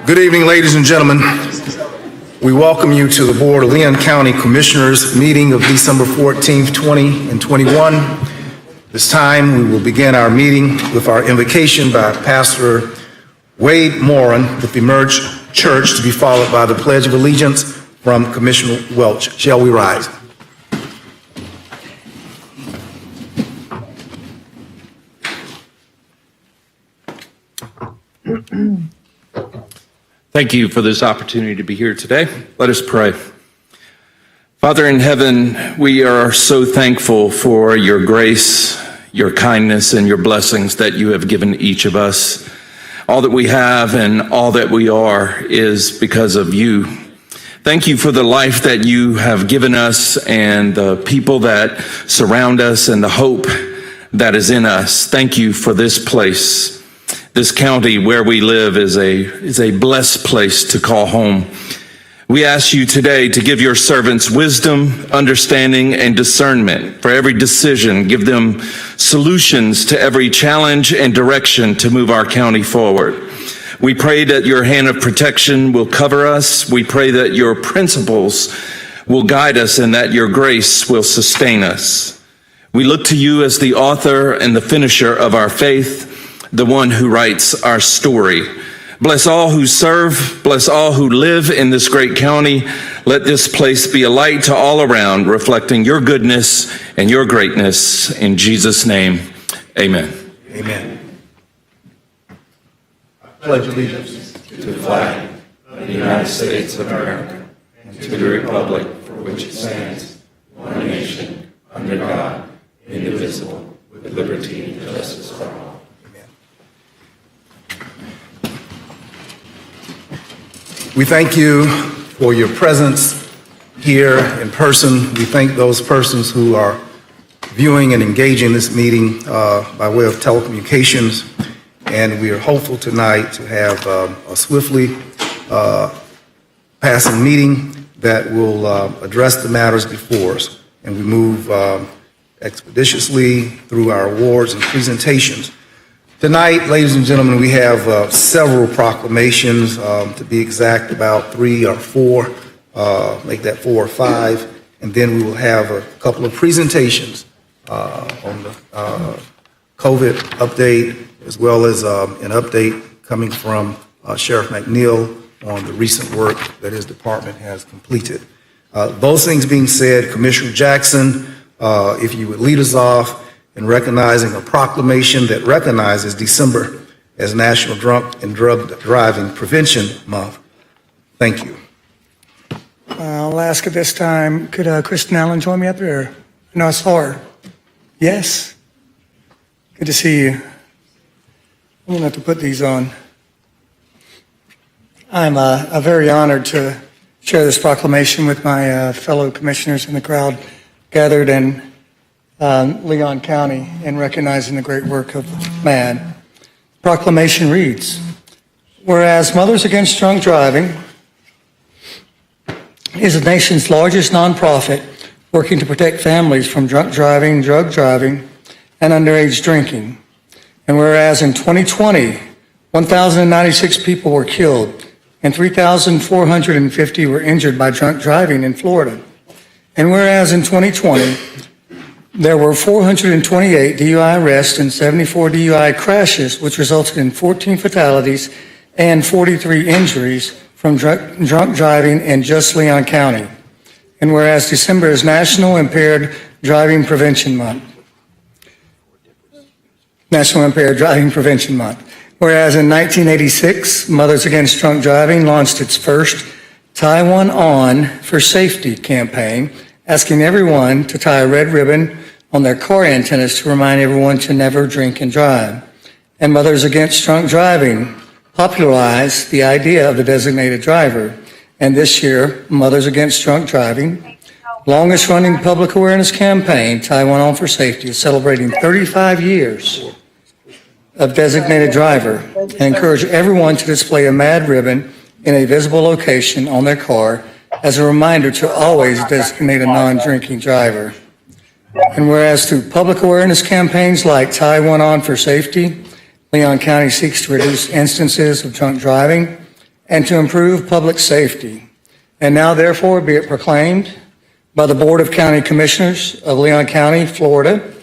Good evening, ladies and gentlemen. We welcome you to the Board of Leon County Commissioners meeting of December 14th, 20 and 21. This time, we will begin our meeting with our invocation by Pastor Wade Moran with the Emerge Church, to be followed by the Pledge of Allegiance from Commissioner Welch. Shall we rise? Thank you for this opportunity to be here today. Let us pray. Father in heaven, we are so thankful for your grace, your kindness, and your blessings that you have given each of us. All that we have and all that we are is because of you. Thank you for the life that you have given us and the people that surround us and the hope that is in us. Thank you for this place. This county where we live is a blessed place to call home. We ask you today to give your servants wisdom, understanding, and discernment for every decision. Give them solutions to every challenge and direction to move our county forward. We pray that your hand of protection will cover us. We pray that your principles will guide us and that your grace will sustain us. We look to you as the author and the finisher of our faith, the one who writes our story. Bless all who serve, bless all who live in this great county. Let this place be a light to all around, reflecting your goodness and your greatness. In Jesus' name, amen. Amen. I pledge allegiance To the flag of the United States of America and to the republic for which it stands, one nation, under God, indivisible, with liberty and justice for all. We thank you for your presence here in person. We thank those persons who are viewing and engaging this meeting by way of telecommunications. And we are hopeful tonight to have a swiftly passing meeting that will address the matters before us. And we move expeditiously through our awards and presentations. Tonight, ladies and gentlemen, we have several proclamations, to be exact, about 3 or 4, make that 4 or 5, and then we will have a couple of presentations on the COVID update, as well as an update coming from Sheriff McNeil on the recent work that his department has completed. Those things being said, Commissioner Jackson, if you would lead us off in recognizing a proclamation that recognizes December as National Drunk and Drug Driving Prevention Month. Thank you. I'll ask at this time, could Kristen Allen join me up there? No, I saw her. Yes? Good to see you. I'm going to have to put these on. I'm very honored to share this proclamation with my fellow commissioners in the crowd gathered in Leon County in recognizing the great work of man. Proclamation reads, whereas Mothers Against Drunk Driving is the nation's largest nonprofit working to protect families from drunk driving, drug driving, and underage drinking. And whereas in 2020, 1,096 people were killed and 3,450 were injured by drunk driving in Florida. And whereas in 2020, there were 428 DUI arrests and 74 DUI crashes, which resulted in 14 fatalities and 43 injuries from drunk driving in just Leon County. And whereas December is National Impaired Driving Prevention Month. National Impaired Driving Prevention Month. Whereas in 1986, Mothers Against Drunk Driving launched its first Tie One On for Safety campaign, asking everyone to tie a red ribbon on their car antennas to remind everyone to never drink and drive. And Mothers Against Drunk Driving popularized the idea of the designated driver. And this year, Mothers Against Drunk Driving, longest running public awareness campaign, Tie One On for Safety, is celebrating 35 years of designated driver and encourage everyone to display a mad ribbon in a visible location on their car as a reminder to always designate a non-drinking driver. And whereas through public awareness campaigns like Tie One On for Safety, Leon County seeks to reduce instances of drunk driving and to improve public safety. And now therefore be it proclaimed by the Board of County Commissioners of Leon County, Florida,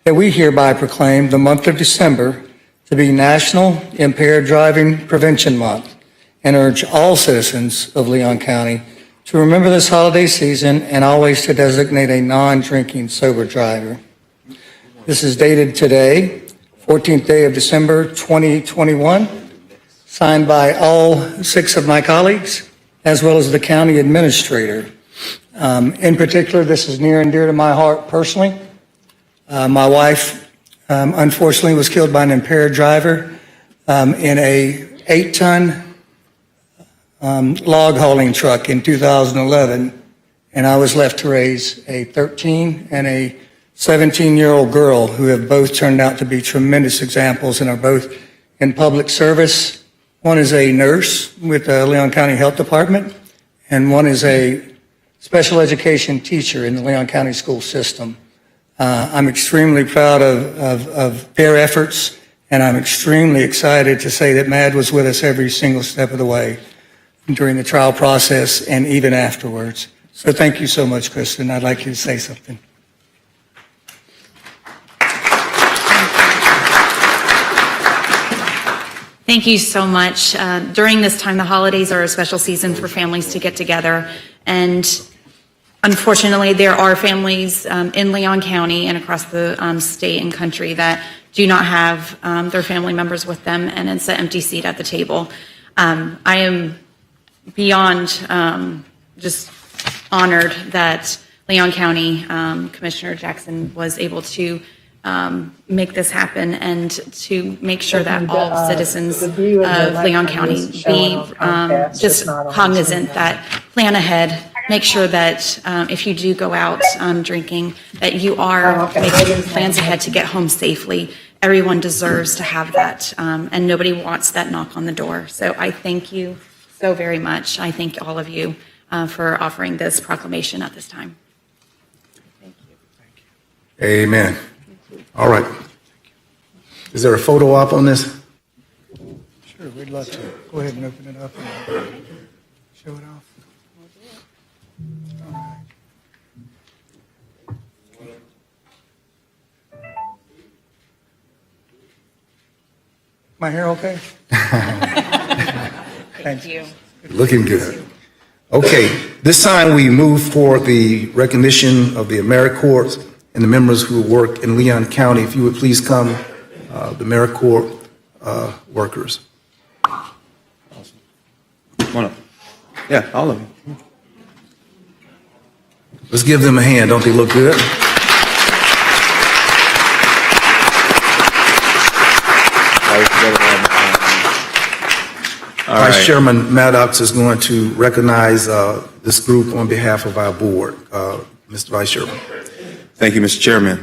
that we hereby proclaim the month of December to be National Impaired Driving Prevention Month and urge all citizens of Leon County to remember this holiday season and always to designate a non-drinking sober driver. This is dated today, 14th day of December 2021, signed by all 6 of my colleagues, as well as the county administrator. In particular, this is near and dear to my heart personally. My wife, unfortunately, was killed by an impaired driver in a 8-ton log hauling truck in 2011, and I was left to raise a 13 and a 17-year-old girl who have both turned out to be tremendous examples and are both in public service. One is a nurse with the Leon County Health Department, and one is a special education teacher in the Leon County school system. I'm extremely proud of their efforts, and I'm extremely excited to say that MAD was with us every single step of the way during the trial process and even afterwards. So thank you so much, Kristen. I'd like you to say something. Thank you so much. During this time, the holidays are a special season for families to get together. And unfortunately, there are families in Leon County and across the state and country that do not have their family members with them, and it's an empty seat at the table. I am beyond just honored that Leon County Commissioner Jackson was able to make this happen and to make sure that all citizens of Leon County be just cognizant that plan ahead, make sure that if you do go out drinking, that you are making plans ahead to get home safely. Everyone deserves to have that, and nobody wants that knock on the door. So I thank you so very much. I thank all of you for offering this proclamation at this time. Thank you. Amen. All right. Is there a photo op on this? Sure, we'd love to. Go ahead and open it up and show it off. All right. My hair okay? Thank you. Looking good. Okay, this time we move for the recognition of the AmeriCorps and the members who work in Leon County. If you would please come, the AmeriCorps workers. Come on up. Yeah, all of them. Let's give them a hand. Don't they look good? Vice Chairman Maddox is going to recognize this group on behalf of our board. Mr. Vice Chairman. Thank you, Mr. Chairman.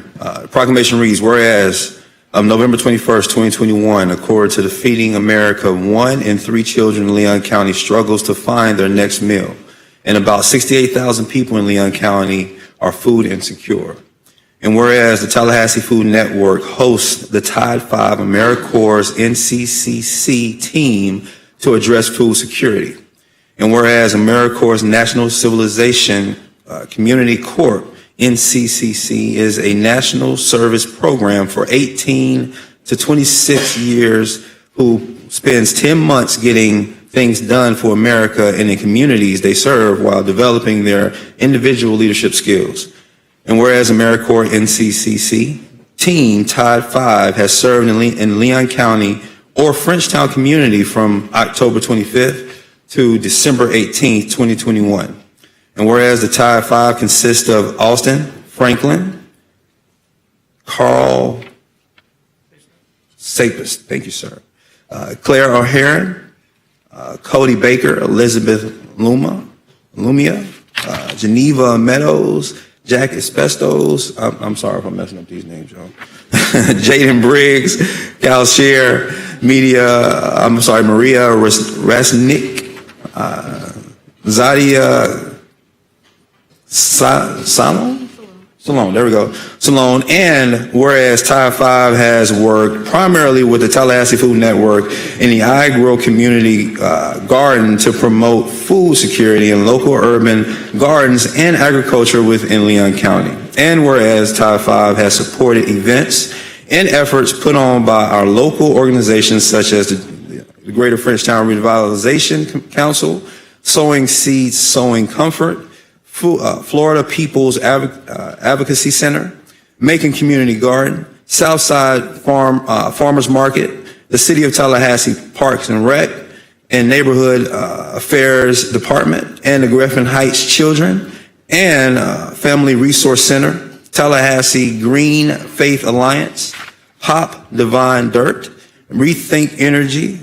Proclamation reads, whereas November 21st, 2021, according to the Feeding America, 1 in 3 children in Leon County struggles to find their next meal, and about 68,000 people in Leon County are food insecure. And whereas the Tallahassee Food Network hosts the Tide 5 AmeriCorps NCCC team to address food security. And whereas AmeriCorps National Civilization Community Corps, NCCC, is a national service program for 18 to 26 years who spends 10 months getting things done for America and the communities they serve while developing their individual leadership skills. And whereas AmeriCorps NCCC team Tide 5 has served in Leon County or Frenchtown community from October 25th to December 18th, 2021. And whereas the Tide 5 consists of Austin Franklin, Carl Sapis, thank you, sir, Claire O'Haron, Cody Baker, Elizabeth Lumia, Geneva Meadows, Jack Espestos, I'm sorry if I'm messing up these names, y'all. Jaden Briggs, Cal Shear, Maria Resnick, Zadia Salone, there we go. Salone, and whereas Tide 5 has worked primarily with the Tallahassee Food Network and the iGrow Community Garden to promote food security in local urban gardens and agriculture within Leon County. And whereas Tide 5 has supported events and efforts put on by our local organizations such as the Greater Frenchtown Revitalization Council, Sowing Seeds, Sowing Comfort, Florida People's Advocacy Center, Macon Community Garden, Southside Farmers Market, the City of Tallahassee Parks and Rec, and Neighborhood Affairs Department, and the Griffin Heights Children, and Family Resource Center, Tallahassee Green Faith Alliance, Hop Divine Dirt, Rethink Energy,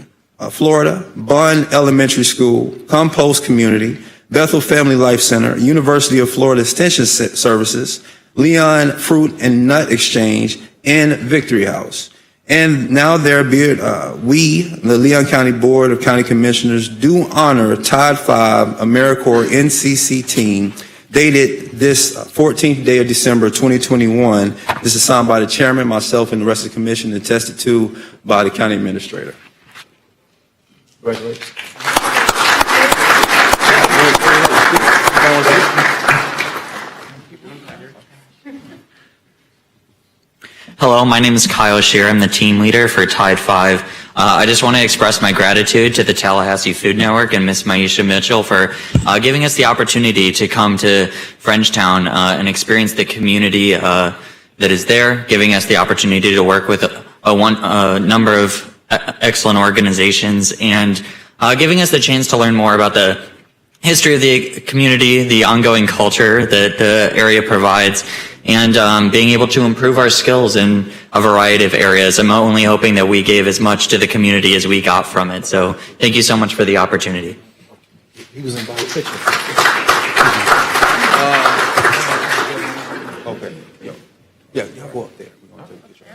Florida, Bond Elementary School, Compost Community, Bethel Family Life Center, University of Florida Extension Services, Leon Fruit and Nut Exchange, and Victory House. And now there be it, we, the Leon County Board of County Commissioners, do honor Tide 5 AmeriCorps NCC team dated this 14th day of December 2021. This is signed by the chairman, myself, and the rest of the commission, and attested to by the county administrator. Congratulations. Hello, my name is Kyle Shear. I'm the team leader for Tide 5. I just want to express my gratitude to the Tallahassee Food Network and Miss Maisha Mitchell for giving us the opportunity to come to Frenchtown and experience the community that is there, giving us the opportunity to work with a number of excellent organizations, and giving us the chance to learn more about the history of the community, the ongoing culture that the area provides, and being able to improve our skills in a variety of areas. I'm only hoping that we gave as much to the community as we got from it. So thank you so much for the opportunity. He was invited. Okay. Yeah, y'all go up there. We're gonna take a picture.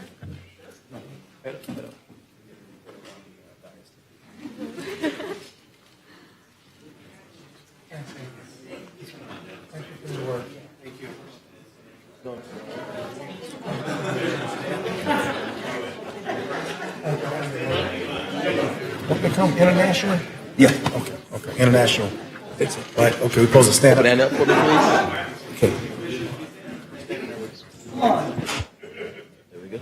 Come international? Yeah. Okay, international. Right, okay, we're supposed to stand up. Stand up for me, please. Okay. There we go.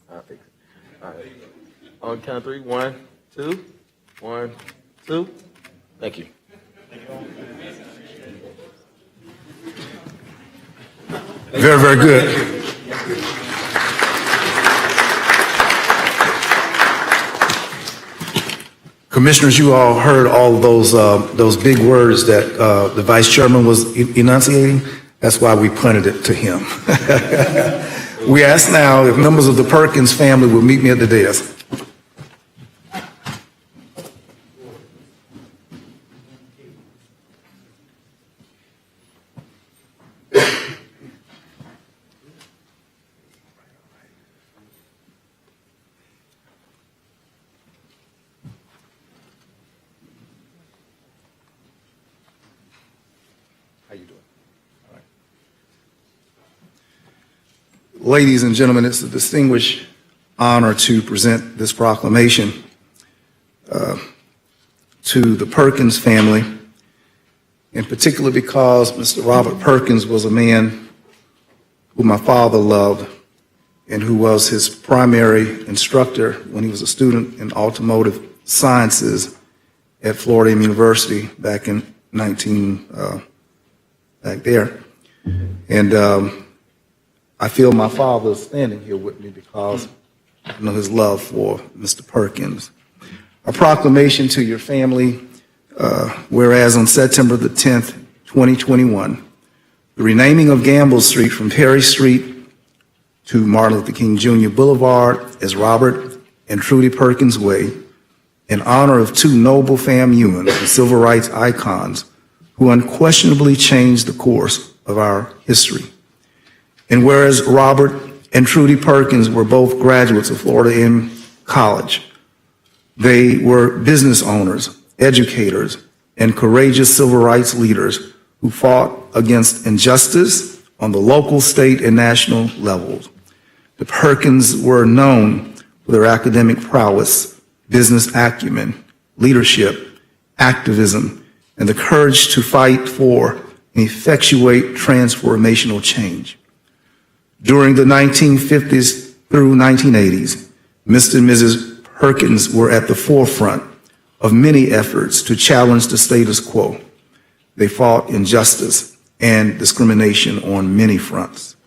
I'll fix it. All right. On count of three. 1, 2. 1, 2. Thank you. Very, very good. Commissioners, you all heard all of those big words that the vice chairman was enunciating. That's why we punted it to him. We ask now if members of the Perkins family will meet me at the desk. How you doing? All right. Ladies and gentlemen, it's a distinguished honor to present this proclamation to the Perkins family, in particular because Mr. Robert Perkins was a man who my father loved and who was his primary instructor when he was a student in automotive sciences at Florida University back in back there. And I feel my father is standing here with me because I know his love for Mr. Perkins. A proclamation to your family, whereas on September the 10th, 2021, the renaming of Gamble Street from Perry Street to Martin Luther King Jr. Boulevard as Robert and Trudy Perkins Way, in honor of two noble FAMUans and civil rights icons who unquestionably changed the course of our history. And whereas Robert and Trudy Perkins were both graduates of Florida A&M College. They were business owners, educators, and courageous civil rights leaders who fought against injustice on the local, state, and national levels. The Perkins were known for their academic prowess, business acumen, leadership, activism, and the courage to fight for and effectuate transformational change. During the 1950s through 1980s, Mr. and Mrs. Perkins were at the forefront of many efforts to challenge the status quo. They fought injustice and discrimination on many fronts,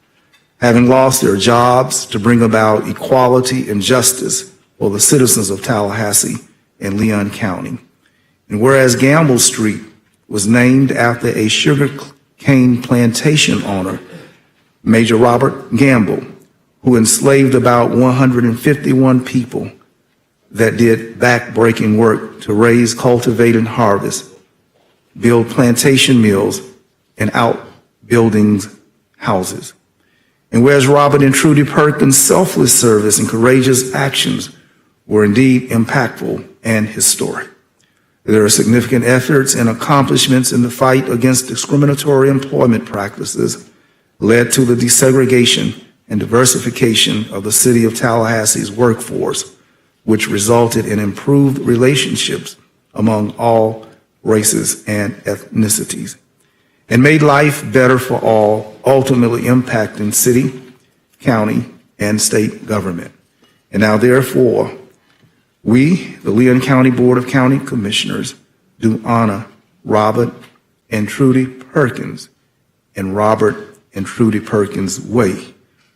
having lost their jobs to bring about equality and justice for the citizens of Tallahassee and Leon County. And whereas Gamble Street was named after a sugar cane plantation owner, Major Robert Gamble, who enslaved about 151 people that did back-breaking work to raise, cultivate, and harvest, build plantation mills, and outbuildings houses. And whereas Robert and Trudy Perkins' selfless service and courageous actions were indeed impactful and historic, there are significant efforts and accomplishments in the fight against discriminatory employment practices led to the desegregation and diversification of the city of Tallahassee's workforce, which resulted in improved relationships among all races and ethnicities, and made life better for all, ultimately impacting city, county, and state government. And now, therefore, we, the Leon County Board of County Commissioners, do honor Robert and Trudy Perkins and Robert and Trudy Perkins Way,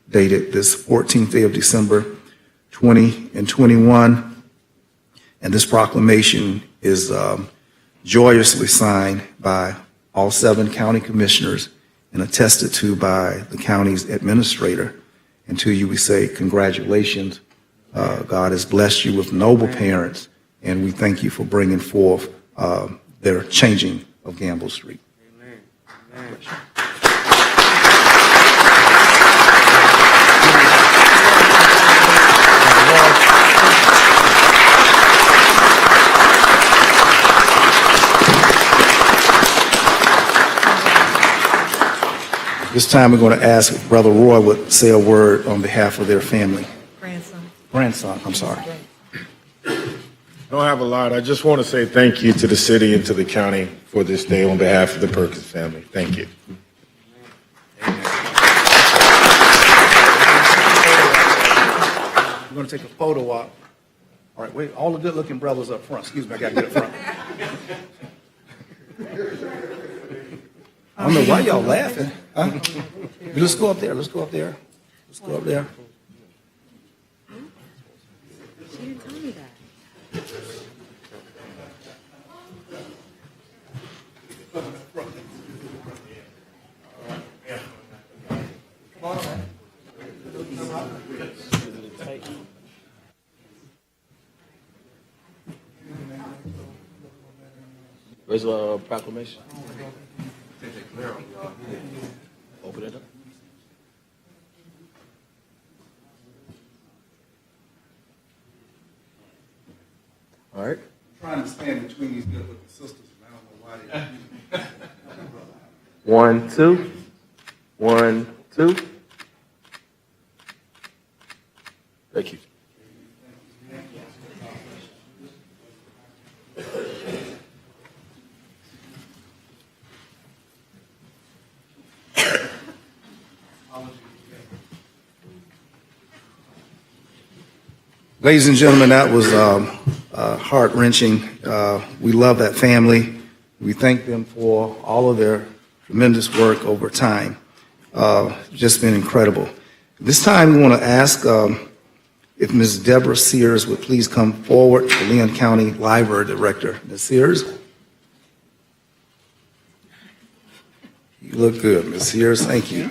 dated this 14th day of December, 2021. And this proclamation is joyously signed by all 7 county commissioners and attested to by the county's administrator. And to you, we say congratulations. God has blessed you with noble parents, and we thank you for bringing forth their changing of Gamble Street. Amen. This time, we're going to ask if Brother Roy would say a word on behalf of their family. Grandson, I'm sorry. I don't have a lot. I just want to say thank you to the city and to the county for this day on behalf of the Perkins family. Thank you. We're going to take a photo op. All right, wait, all the good-looking brothers up front. Excuse me, I got to get up front. I don't know why y'all laughing. Huh? Let's go up there. Let's go up there. Let's go up there. She didn't tell me that. Where's the proclamation? Open it up. All right. Trying to stand between these good-looking sisters, and I don't know why they. 1, 2. 1, 2. Thank you. Ladies and gentlemen, that was heart-wrenching. We love that family. We thank them for all of their tremendous work over time. Just been incredible. This time, we want to ask if Ms. Deborah Sears would please come forward, the Leon County Library Director. Ms. Sears? You look good, Ms. Sears. Thank you.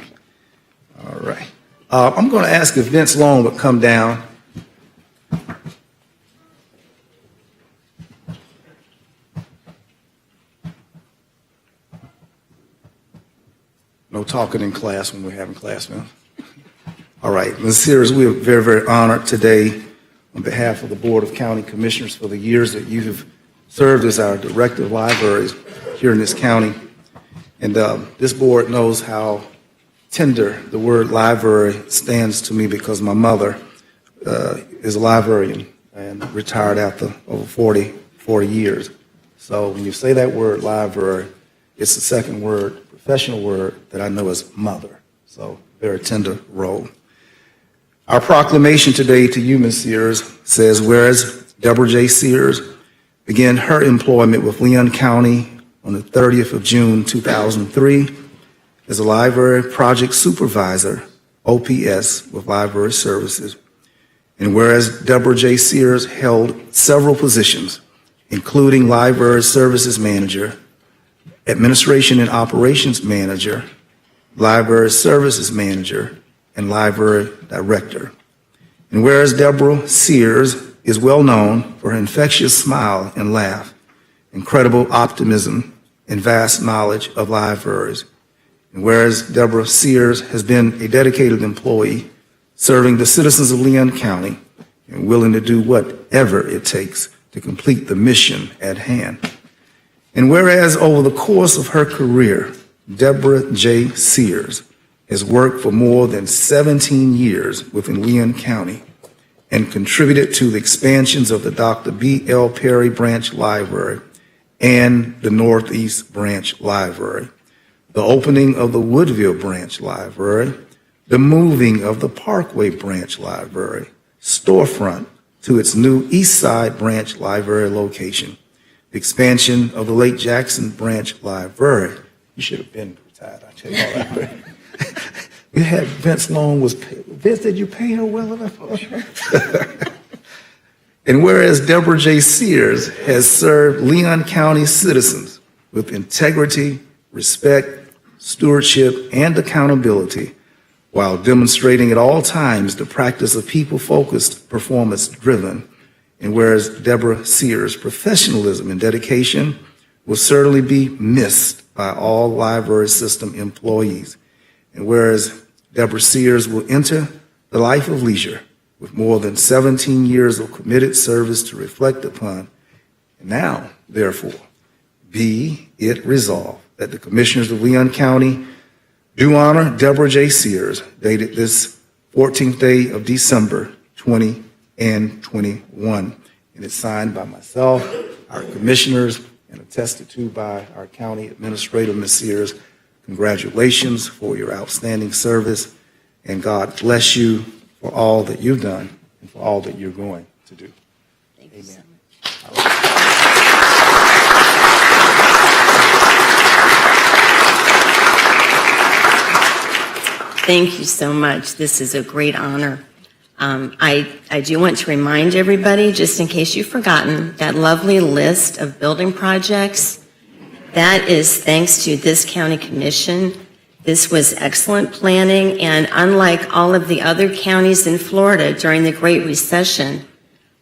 All right. I'm going to ask if Vince Long would come down. No talking in class when we're having class, man. All right, Ms. Sears, we are very, very honored today on behalf of the Board of County Commissioners for the years that you have served as our Director of Libraries here in this county. And this board knows how tender the word library stands to me because my mother is a librarian and retired after over 40 years. So when you say that word library, it's the second word, professional word that I know as mother. So very tender role. Our proclamation today to you, Ms. Sears, says, whereas Deborah J. Sears began her employment with Leon County on the 30th of June, 2003, as a library project supervisor, OPS, with Library Services. And whereas Deborah J. Sears held several positions, including Library Services Manager, Administration and Operations Manager, Library Services Manager, and Library Director. And whereas Deborah Sears is well known for her infectious smile and laugh, incredible optimism, and vast knowledge of libraries. And whereas Deborah Sears has been a dedicated employee serving the citizens of Leon County and willing to do whatever it takes to complete the mission at hand. And whereas over the course of her career, Deborah J. Sears has worked for more than 17 years within Leon County and contributed to the expansions of the Dr. B. L. Perry Branch Library and the Northeast Branch Library, the opening of the Woodville Branch Library, the moving of the Parkway Branch Library storefront to its new East Side Branch Library location, the expansion of the Lake Jackson Branch Library. You should have been retired, I tell you all that. We had Vince Long Vince, did you pay her well enough? And whereas Deborah J. Sears has served Leon County citizens with integrity, respect, stewardship, and accountability, while demonstrating at all times the practice of people-focused, performance-driven, and whereas Deborah Sears' professionalism and dedication will certainly be missed by all library system employees, and whereas Deborah Sears will enter the life of leisure with more than 17 years of committed service to reflect upon, and now, therefore, be it resolved that the Commissioners of Leon County do honor Deborah J. Sears, dated this 14th day of December 2021. And it's signed by myself, our commissioners, and attested to by our county administrator, Ms. Sears. Congratulations for your outstanding service, and God bless you for all that you've done and for all that you're going to do. Thank you so Amen. much. Thank you so much. This is a great honor. I do want to remind everybody, just in case you've forgotten, that lovely list of building projects, that is thanks to this county commission. This was excellent planning, and unlike all of the other counties in Florida during the Great Recession,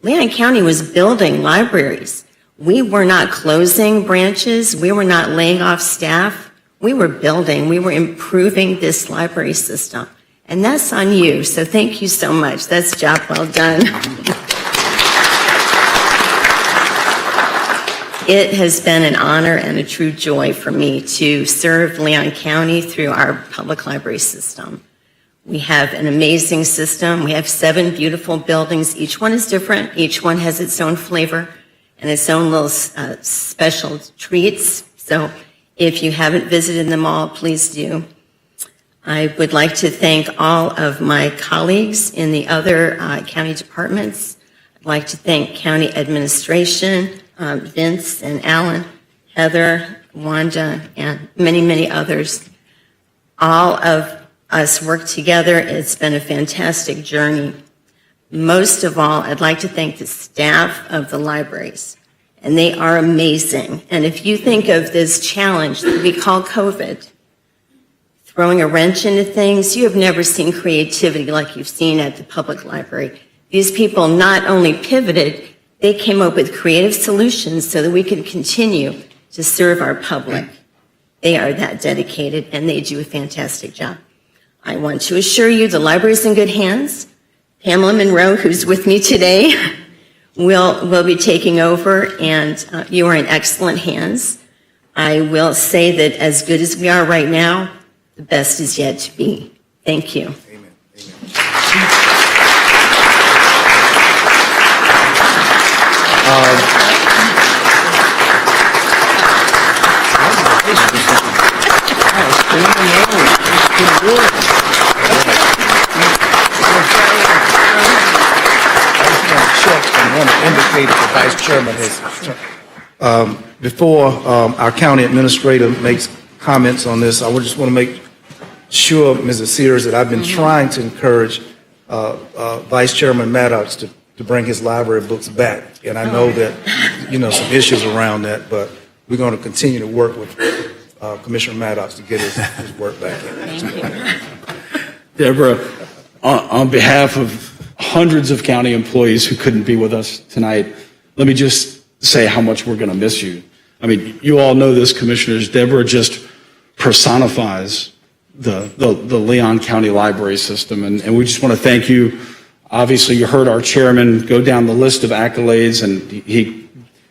Leon County was building libraries. We were not closing branches. We were not laying off staff. We were building. We were improving this library system. And that's on you, so thank you so much. That's a job well done. It has been an honor and a true joy for me to serve Leon County through our public library system. We have an amazing system. We have 7 beautiful buildings. Each one is different. Each one has its own flavor and its own little special treats. So if you haven't visited them all, please do. I would like to thank all of my colleagues in the other county departments. I'd like to thank county administration, Vince and Alan, Heather, Wanda, and many, many others. All of us work together. It's been a fantastic journey. Most of all, I'd like to thank the staff of the libraries, and they are amazing. And if you think of this challenge that we call COVID, throwing a wrench into things, you have never seen creativity like you've seen at the public library. These people not only pivoted, they came up with creative solutions so that we could continue to serve our public. They are that dedicated, and they do a fantastic job. I want to assure you the library's in good hands. Pamela Monroe, who's with me today, will be taking over, and you are in excellent hands. I will say that as good as we are right now, the best is yet to be. Thank you. Vice Chairman has. Before our county administrator makes comments on this, I would just want to make sure, Mrs. Sears, that I've been trying to encourage Vice Chairman Maddox to bring his library books back. And I know that, some issues around that, but we're going to continue to work with Commissioner Maddox to get his work back in. Deborah, on behalf of hundreds of county employees who couldn't be with us tonight, let me just say how much we're going to miss you. I mean, you all know this, commissioners. Deborah just personifies the Leon County Library System, and we just want to thank you. Obviously, you heard our chairman go down the list of accolades, and he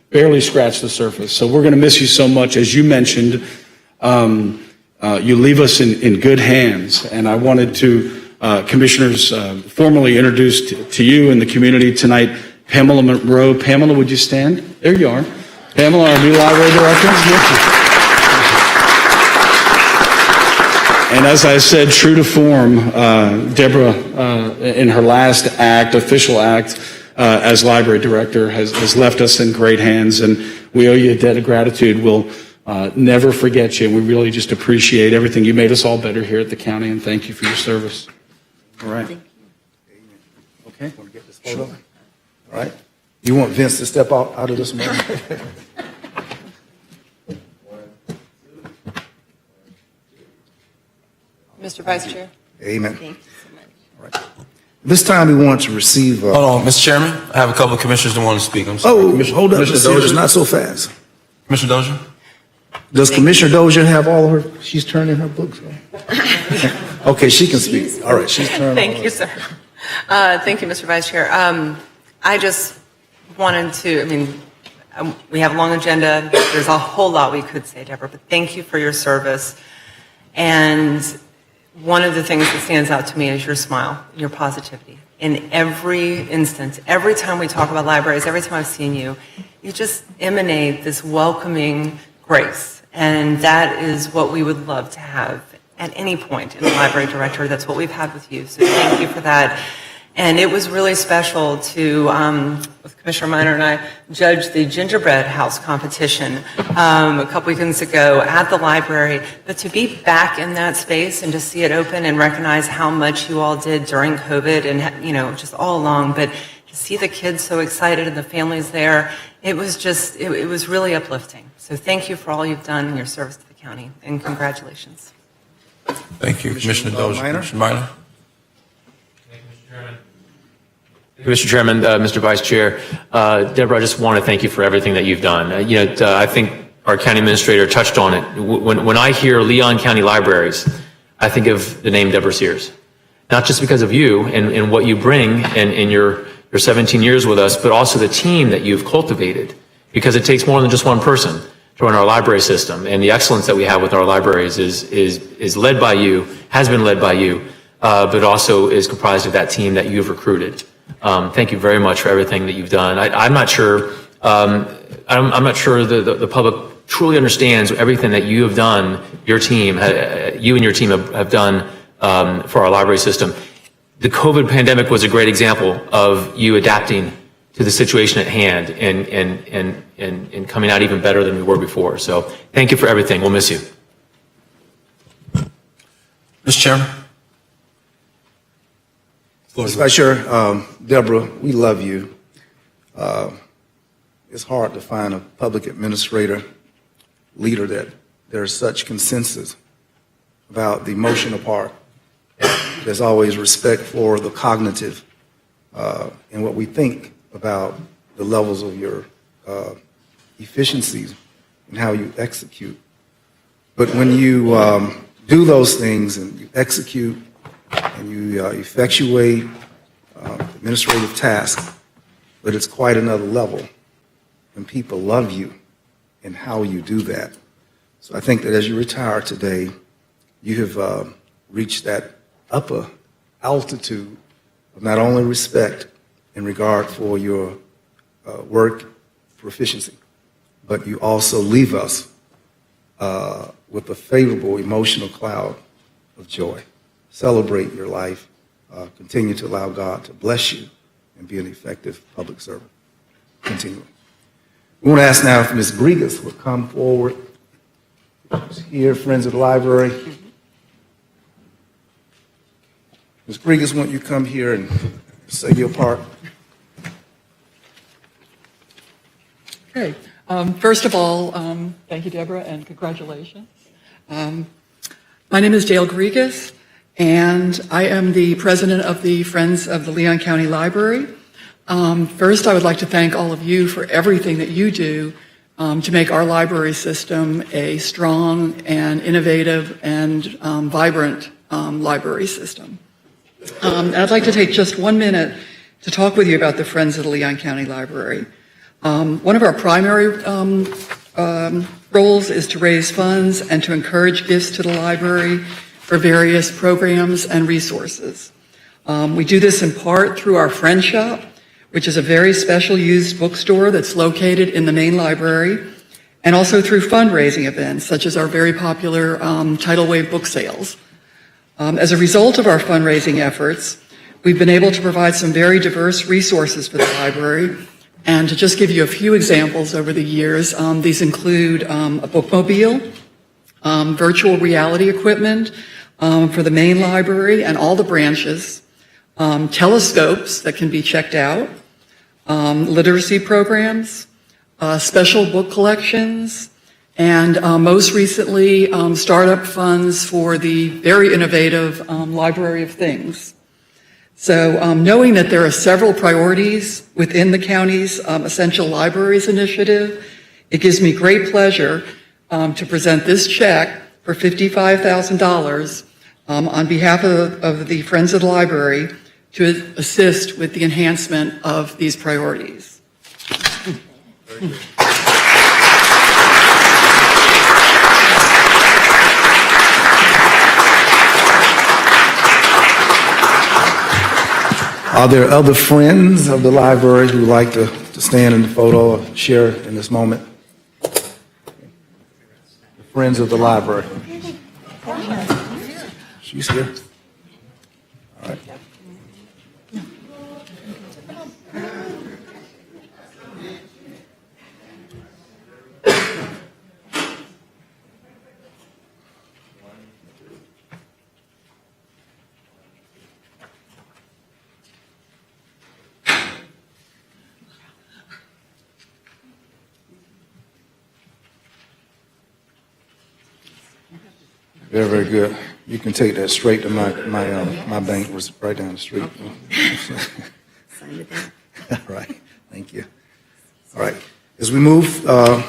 barely scratched the surface. So we're going to miss you so much. As you mentioned, you leave us in good hands, and I wanted to, commissioners, formally introduce to you and the community tonight Pamela Monroe. Pamela, would you stand? There you are. Pamela, our new library director. And as I said, true to form, Deborah, in her last act, official act, as library director, has left us in great hands, and we owe you a debt of gratitude. We'll never forget you, and we really just appreciate everything. You made us all better here at the county, and thank you for your service. All right. Okay. Want to get this photo? All right. You want Vince to step out of this moment? Mr. Vice Chair. Amen. All right. This time we want to receive. Hold on, Mr. Chairman. I have a couple of commissioners that want to speak. I'm sorry. Hold up, Commissioner Mr. Dozier, Dozier. not so fast. Commissioner Dozier? Does Commissioner Dozier have all of her? She's turning her books on. Okay, she can speak. All right, she's turning. Thank you, sir. Thank you, Mr. Vice Chair. I just wanted to, we have a long agenda. There's a whole lot we could say, Deborah, but thank you for your service. And one of the things that stands out to me is your smile, your positivity. In every instance, every time we talk about libraries, every time I've seen you, you just emanate this welcoming grace. And that is what we would love to have at any point in the library director. That's what we've had with you. So thank you for that. And it was really special to, with Commissioner Minor and I, judge the gingerbread house competition a couple weekends ago at the library. But to be back in that space and to see it open and recognize how much you all did during COVID and, just all along, but to see the kids so excited and the families there, it was just, it was really uplifting. So thank you for all you've done in your service to the county, and congratulations. Thank you. Commissioner Dozier. Minor? Commissioner Minor? Mr. Chairman, Mr. Vice Chair, Deborah, I just want to thank you for everything that you've done. I think our county administrator touched on it. When I hear Leon County Libraries, I think of the name Deborah Sears. Not just because of you and what you bring in your 17 years with us, but also the team that you've cultivated. Because it takes more than just one person to run our library system. And the excellence that we have with our libraries is led by you, has been led by you, but also is comprised of that team that you've recruited. Thank you very much for everything that you've done. I'm not sure. I'm not sure the public truly understands everything that you have done. Your team, you and your team have done for our library system. The COVID pandemic was a great example of you adapting to the situation at hand and coming out even better than we were before. So thank you for everything. We'll miss you. Mr. Chairman? Mr. Vice Chair, Deborah, we love you. It's hard to find a public administrator leader that there's such consensus about the emotional part. There's always respect for the cognitive and what we think about the levels of your efficiencies and how you execute. But when you do those things and you execute and you effectuate administrative tasks, but it's quite another level when people love you and how you do that. So I think that as you retire today, you have reached that upper altitude of not only respect in regard for your work proficiency, but you also leave us with a favorable emotional cloud of joy. Celebrate your life. Continue to allow God to bless you and be an effective public servant. Continuing. We want to ask now if Ms. Grigas would come forward. Here, Friends of the Library. Ms. Grigas, won't you come here and say your part? Okay. First of all, thank you, Deborah, and congratulations. My name is Dale Grigas, and I am the president of the Friends of the Leon County Library. First, I would like to thank all of you for everything that you do to make our library system a strong and innovative and vibrant library system. And I'd like to take just 1 minute to talk with you about the Friends of the Leon County Library. One of our primary roles is to raise funds and to encourage gifts to the library for various programs and resources. We do this in part through our Friend Shop, which is a very special used bookstore that's located in the main library, and also through fundraising events, such as our very popular Tidal Wave book sales. As a result of our fundraising efforts, we've been able to provide some very diverse resources for the library. And to just give you a few examples over the years, these include a bookmobile, virtual reality equipment for the main library and all the branches, telescopes that can be checked out, literacy programs, special book collections, and most recently, startup funds for the very innovative Library of Things. So knowing that there are several priorities within the county's Essential Libraries Initiative, it gives me great pleasure to present this check for $55,000 on behalf of the Friends of the Library to assist with the enhancement of these priorities. Are there other friends of the library who would like to stand in the photo or share in this moment? The Friends of the Library. She's here. All right. Very, very good. You can take that straight to my bank, was right down the street. All right, thank you. All right, as we move onward,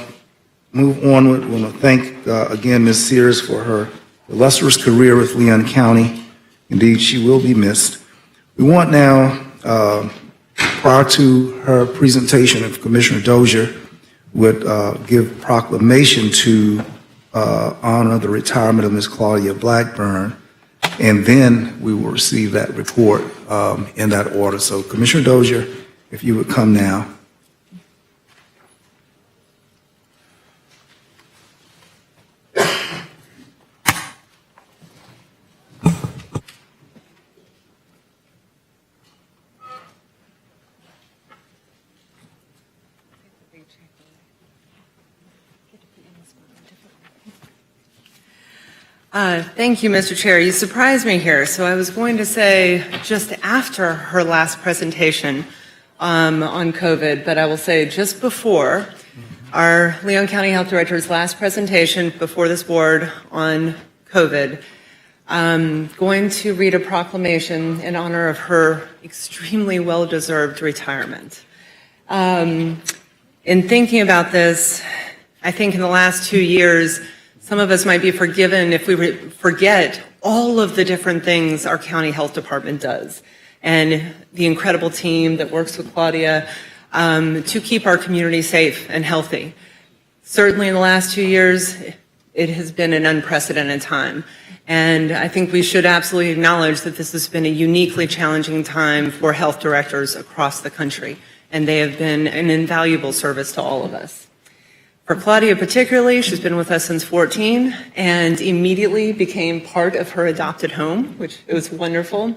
we want to thank again Ms. Sears for her illustrious career with Leon County. Indeed, she will be missed. We want now, prior to her presentation, if Commissioner Dozier would give proclamation to honor the retirement of Ms. Claudia Blackburn, and then we will receive that report in that order. So Commissioner Dozier, if you would come now. Thank you, Mr. Chair. You surprised me here. So I was going to say just after her last presentation on COVID, but I will say just before our Leon County Health Director's last presentation before this board on COVID, I'm going to read a proclamation in honor of her extremely well-deserved retirement. In thinking about this, I think in the last 2 years, some of us might be forgiven if we forget all of the different things our county health department does and the incredible team that works with Claudia to keep our community safe and healthy. Certainly in the last 2 years, it has been an unprecedented time. And I think we should absolutely acknowledge that this has been a uniquely challenging time for health directors across the country. And they have been an invaluable service to all of us. For Claudia particularly, she's been with us since 14 and immediately became part of her adopted home, which was wonderful.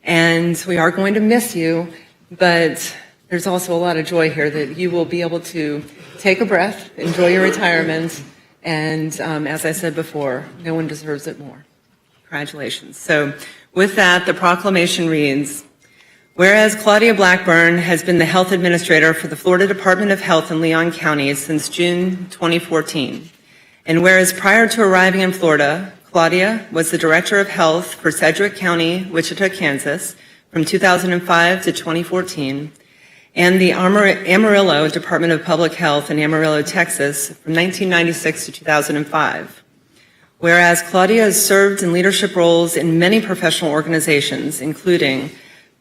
And we are going to miss you, but there's also a lot of joy here that you will be able to take a breath, enjoy your retirement, and as I said before, no one deserves it more. Congratulations. So with that, the proclamation reads, whereas Claudia Blackburn has been the health administrator for the Florida Department of Health in Leon County since June 2014, and whereas prior to arriving in Florida, Claudia was the Director of Health for Sedgwick County, Wichita, Kansas, from 2005 to 2014, and the Amarillo Department of Public Health in Amarillo, Texas, from 1996 to 2005. Whereas Claudia has served in leadership roles in many professional organizations, including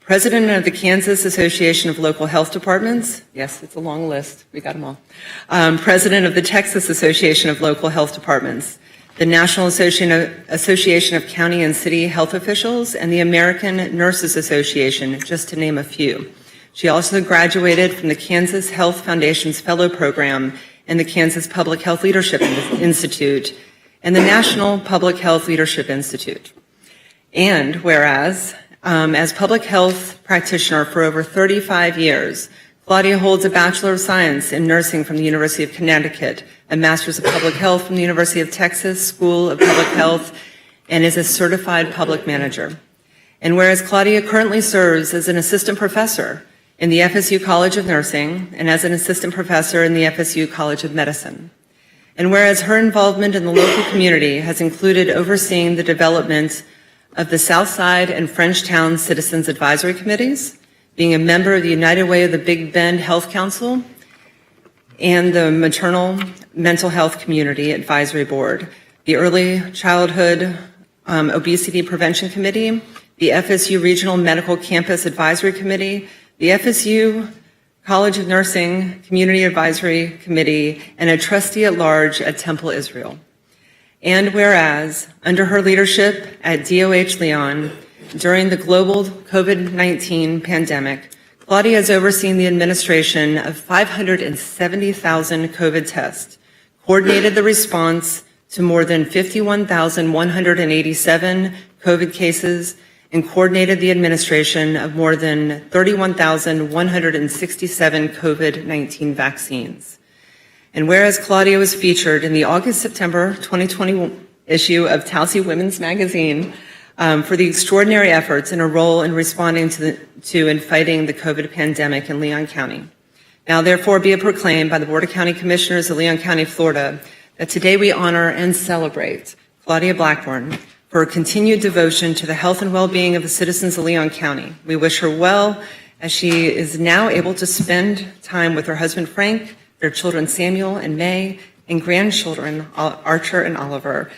President of the Kansas Association of Local Health Departments. Yes, it's a long list. We got them all. President of the Texas Association of Local Health Departments, the National Association of County and City Health Officials, and the American Nurses Association, just to name a few. She also graduated from the Kansas Health Foundation's Fellow Program and the Kansas Public Health Leadership Institute and the National Public Health Leadership Institute. And whereas, as public health practitioner for over 35 years, Claudia holds a Bachelor of Science in Nursing from the University of Connecticut, a Master's of Public Health from the University of Texas School of Public Health, and is a certified public manager. And whereas Claudia currently serves as an assistant professor in the FSU College of Nursing and as an assistant professor in the FSU College of Medicine. And whereas her involvement in the local community has included overseeing the development of the Southside and Frenchtown Citizens Advisory Committees, being a member of the United Way of the Big Bend Health Council, and the Maternal Mental Health Community Advisory Board, the Early Childhood Obesity Prevention Committee, the FSU Regional Medical Campus Advisory Committee, the FSU College of Nursing Community Advisory Committee, and a trustee at large at Temple Israel. And whereas, under her leadership at DOH Leon, during the global COVID-19 pandemic, Claudia has overseen the administration of 570,000 COVID tests, coordinated the response to more than 51,187 COVID cases, and coordinated the administration of more than 31,167 COVID-19 vaccines. And whereas Claudia was featured in the August-September 2020 issue of Towsey Women's Magazine for the extraordinary efforts in her role in responding to and fighting the COVID pandemic in Leon County. Now therefore be it proclaimed by the Board of County Commissioners of Leon County, Florida, that today we honor and celebrate Claudia Blackburn for her continued devotion to the health and well-being of the citizens of Leon County. We wish her well as she is now able to spend time with her husband Frank, their children Samuel and May, and grandchildren Archer and Oliver,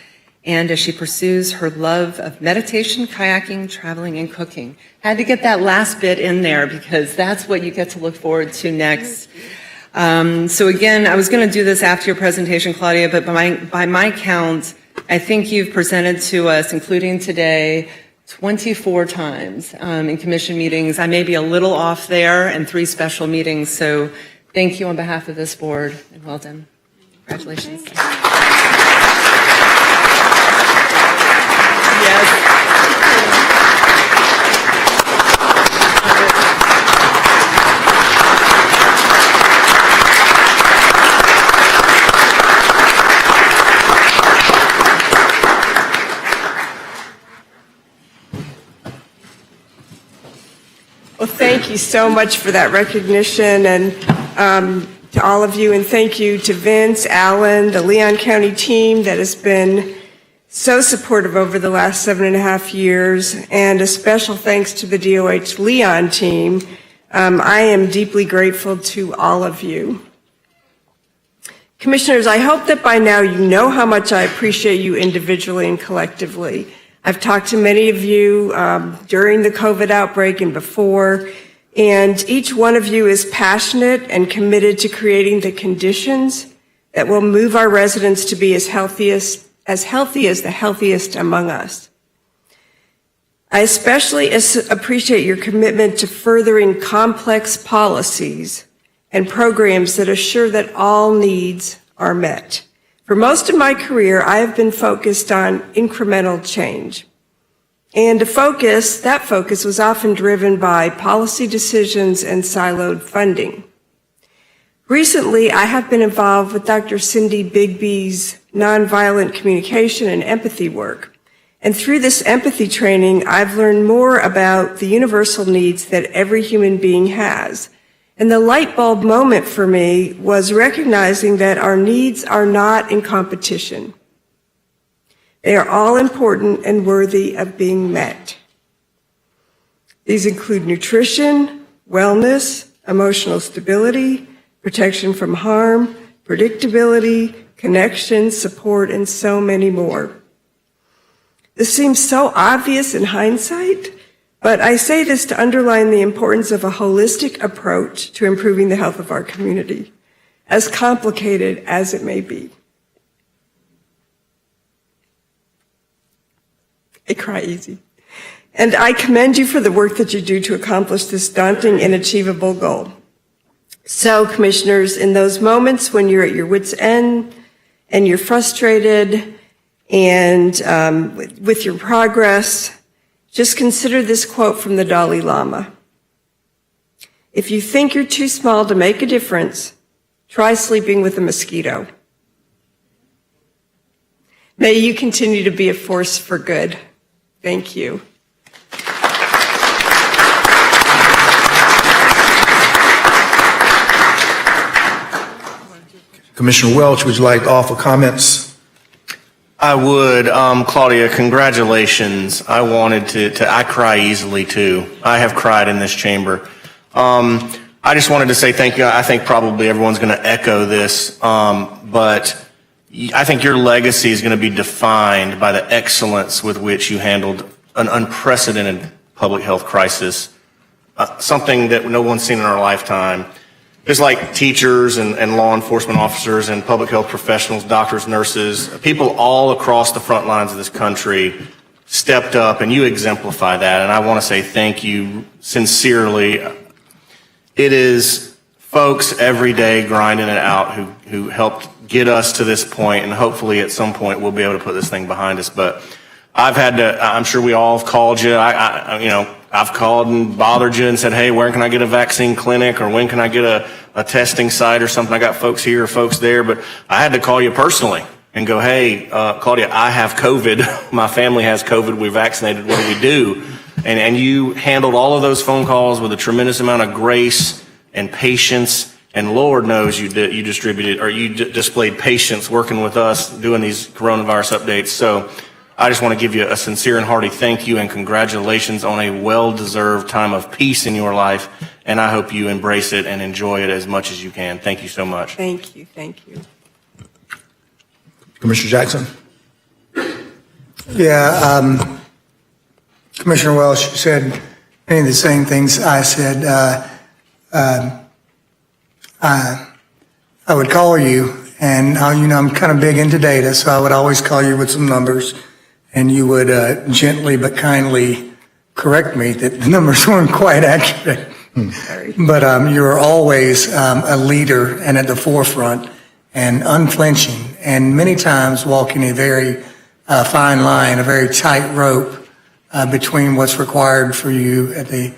and as she pursues her love of meditation, kayaking, traveling, and cooking. Had to get that last bit in there because that's what you get to look forward to next. So again, I was going to do this after your presentation, Claudia, but by my count, I think you've presented to us, including today, 24 times in commission meetings. I may be a little off there, and 3 special meetings. So thank you on behalf of this board, and well done. Congratulations. Yes. Well, thank you so much for that recognition, and to all of you, and thank you to Vince, Alan, the Leon County team that has been so supportive over the last 7.5 years, and a special thanks to the DOH Leon team. I am deeply grateful to all of you. Commissioners, I hope that by now you know how much I appreciate you individually and collectively. I've talked to many of you during the COVID outbreak and before, and each one of you is passionate and committed to creating the conditions that will move our residents to be as healthy as the healthiest among us. I especially appreciate your commitment to furthering complex policies and programs that assure that all needs are met. For most of my career, I have been focused on incremental change. And that focus was often driven by policy decisions and siloed funding. Recently, I have been involved with Dr. Cindy Bigby's nonviolent communication and empathy work. And through this empathy training, I've learned more about the universal needs that every human being has. And the light bulb moment for me was recognizing that our needs are not in competition. They are all important and worthy of being met. These include nutrition, wellness, emotional stability, protection from harm, predictability, connection, support, and so many more. This seems so obvious in hindsight, but I say this to underline the importance of a holistic approach to improving the health of our community, as complicated as it may be. I cry easy. And I commend you for the work that you do to accomplish this daunting and achievable goal. So, Commissioners, in those moments when you're at your wit's end and you're frustrated and with your progress, just consider this quote from the Dalai Lama. If you think you're too small to make a difference, try sleeping with a mosquito. May you continue to be a force for good. Thank you. Commissioner Welch, would you like to offer comments? I would. Claudia, congratulations. I wanted I cry easily too. I have cried in this chamber. I just wanted to say thank you. I think probably everyone's going to echo this, but I think your legacy is going to be defined by the excellence with which you handled an unprecedented public health crisis, something that no one's seen in our lifetime. Just like teachers and law enforcement officers and public health professionals, doctors, nurses, people all across the front lines of this country stepped up, and you exemplify that. And I want to say thank you sincerely. It is folks every day grinding it out who helped get us to this point, and hopefully at some point we'll be able to put this thing behind us. But I'm sure we all have called you. I've called and bothered you and said, hey, where can I get a vaccine clinic, or when can I get a testing site or something? I got folks here or folks there, but I had to call you personally and go, hey, Claudia, I have COVID. My family has COVID. We're vaccinated. What do we do? And you handled all of those phone calls with a tremendous amount of grace and patience. And Lord knows you displayed patience working with us doing these coronavirus updates. So I just want to give you a sincere and hearty thank you and congratulations on a well-deserved time of peace in your life. And I hope you embrace it and enjoy it as much as you can. Thank you so much. Thank you. Thank you. Commissioner Jackson? Yeah, Commissioner Welch said many of the same things I said. I would call you, and I'm kind of big into data, so I would always call you with some numbers, and you would gently but kindly correct me that the numbers weren't quite accurate. But you were always a leader and at the forefront and unflinching, and many times walking a very fine line, a very tight rope between what's required for you at the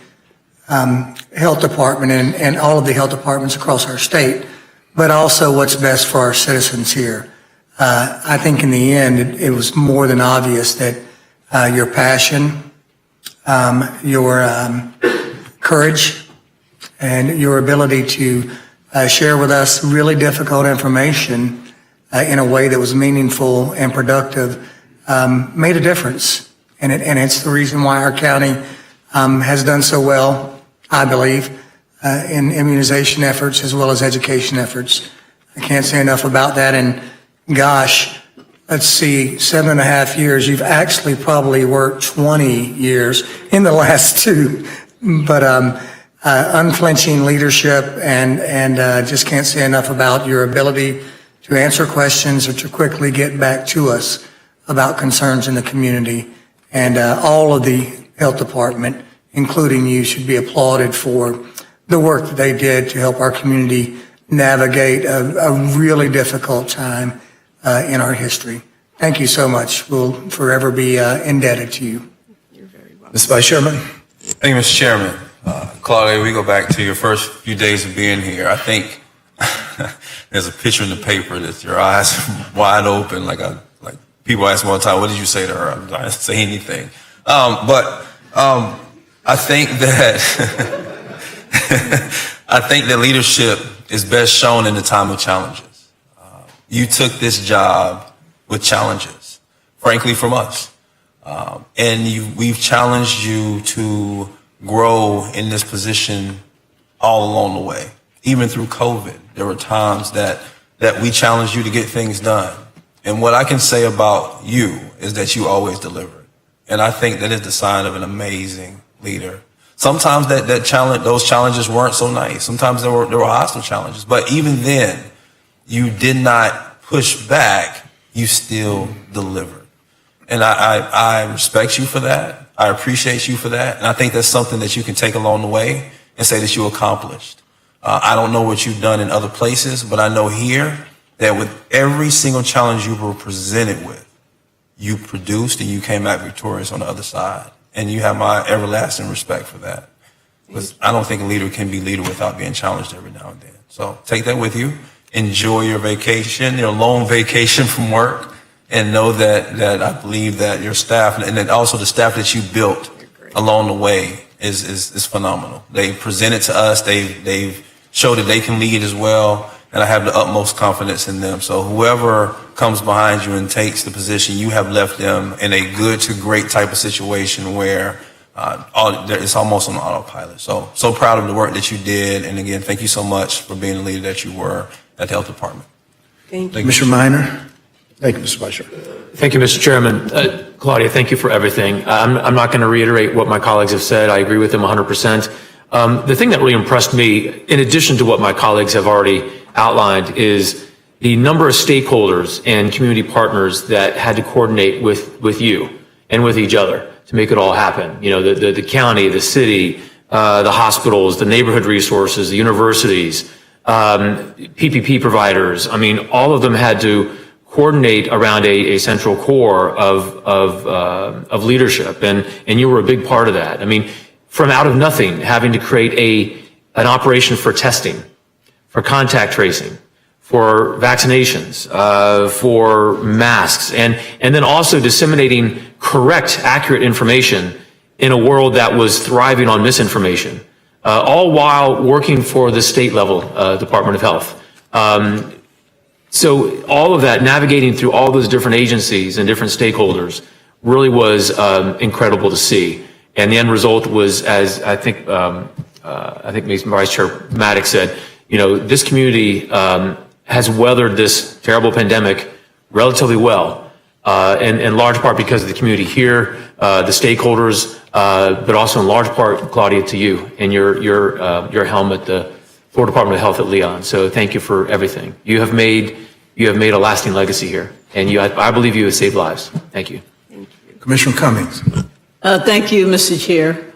health department and all of the health departments across our state, but also what's best for our citizens here. I think in the end, it was more than obvious that your passion, your courage, and your ability to share with us really difficult information in a way that was meaningful and productive made a difference. And it's the reason why our county has done so well, I believe, in immunization efforts as well as education efforts. I can't say enough about that. And gosh, let's see, 7.5 years. You've actually probably worked 20 years in the last 2. But unflinching leadership and just can't say enough about your ability to answer questions or to quickly get back to us about concerns in the community. And all of the health department, including you, should be applauded for the work that they did to help our community navigate a really difficult time in our history. Thank you so much. We'll forever be indebted to you. Mr. Vice Chairman. Thank you, Mr. Chairman. Claudia, we go back to your first few days of being here. I think there's a picture in the paper that your eyes wide open, like people ask me all the time, what did you say to her? I didn't say anything. But I think that I think that leadership is best shown in the time of challenges. You took this job with challenges, frankly, from us. And we've challenged you to grow in this position all along the way. Even through COVID, there were times that we challenged you to get things done. And what I can say about you is that you always delivered. And I think that is the sign of an amazing leader. Sometimes those challenges weren't so nice. Sometimes there were hostile challenges. But even then, you did not push back. You still delivered. And I respect you for that. I appreciate you for that. And I think that's something that you can take along the way and say that you accomplished. I don't know what you've done in other places, but I know here that with every single challenge you were presented with, you produced and you came out victorious on the other side. And you have my everlasting respect for that. Because I don't think a leader can be a leader without being challenged every now and then. So take that with you. Enjoy your vacation, your long vacation from work. And know that I believe that your staff, and then also the staff that you built along the way is phenomenal. They presented to us. They've showed that they can lead as well. And I have the utmost confidence in them. So whoever comes behind you and takes the position, you have left them in a good to great type of situation where it's almost on autopilot. So proud of the work that you did. And again, thank you so much for being the leader that you were at the health department. Thank you. Commissioner Minor. Thank you, Mr. Vice Chair. Thank you, Mr. Chairman. Claudia, thank you for everything. I'm not going to reiterate what my colleagues have said. I agree with them 100%. The thing that really impressed me, in addition to what my colleagues have already outlined, is the number of stakeholders and community partners that had to coordinate with you and with each other to make it all happen. You know, the county, the city, the hospitals, the neighborhood resources, the universities, PPP providers. I mean, all of them had to coordinate around a central core of leadership, and you were a big part of that. I mean, from out of nothing, having to create an operation for testing, for contact tracing, for vaccinations, for masks, and then also disseminating correct, accurate information in a world that was thriving on misinformation, all while working for the state level Department of Health. So all of that, navigating through all those different agencies and different stakeholders, really was incredible to see. And the end result was, as I think Vice Chair Maddox said, you know, this community has weathered this terrible pandemic relatively well, in large part because of the community here, the stakeholders, but also in large part, Claudia, to you and your helm at the Florida Department of Health at Leon. So thank you for everything. You have made a lasting legacy here, and I believe you have saved lives. Thank you. Commissioner Cummings. Thank you, Mr. Chair.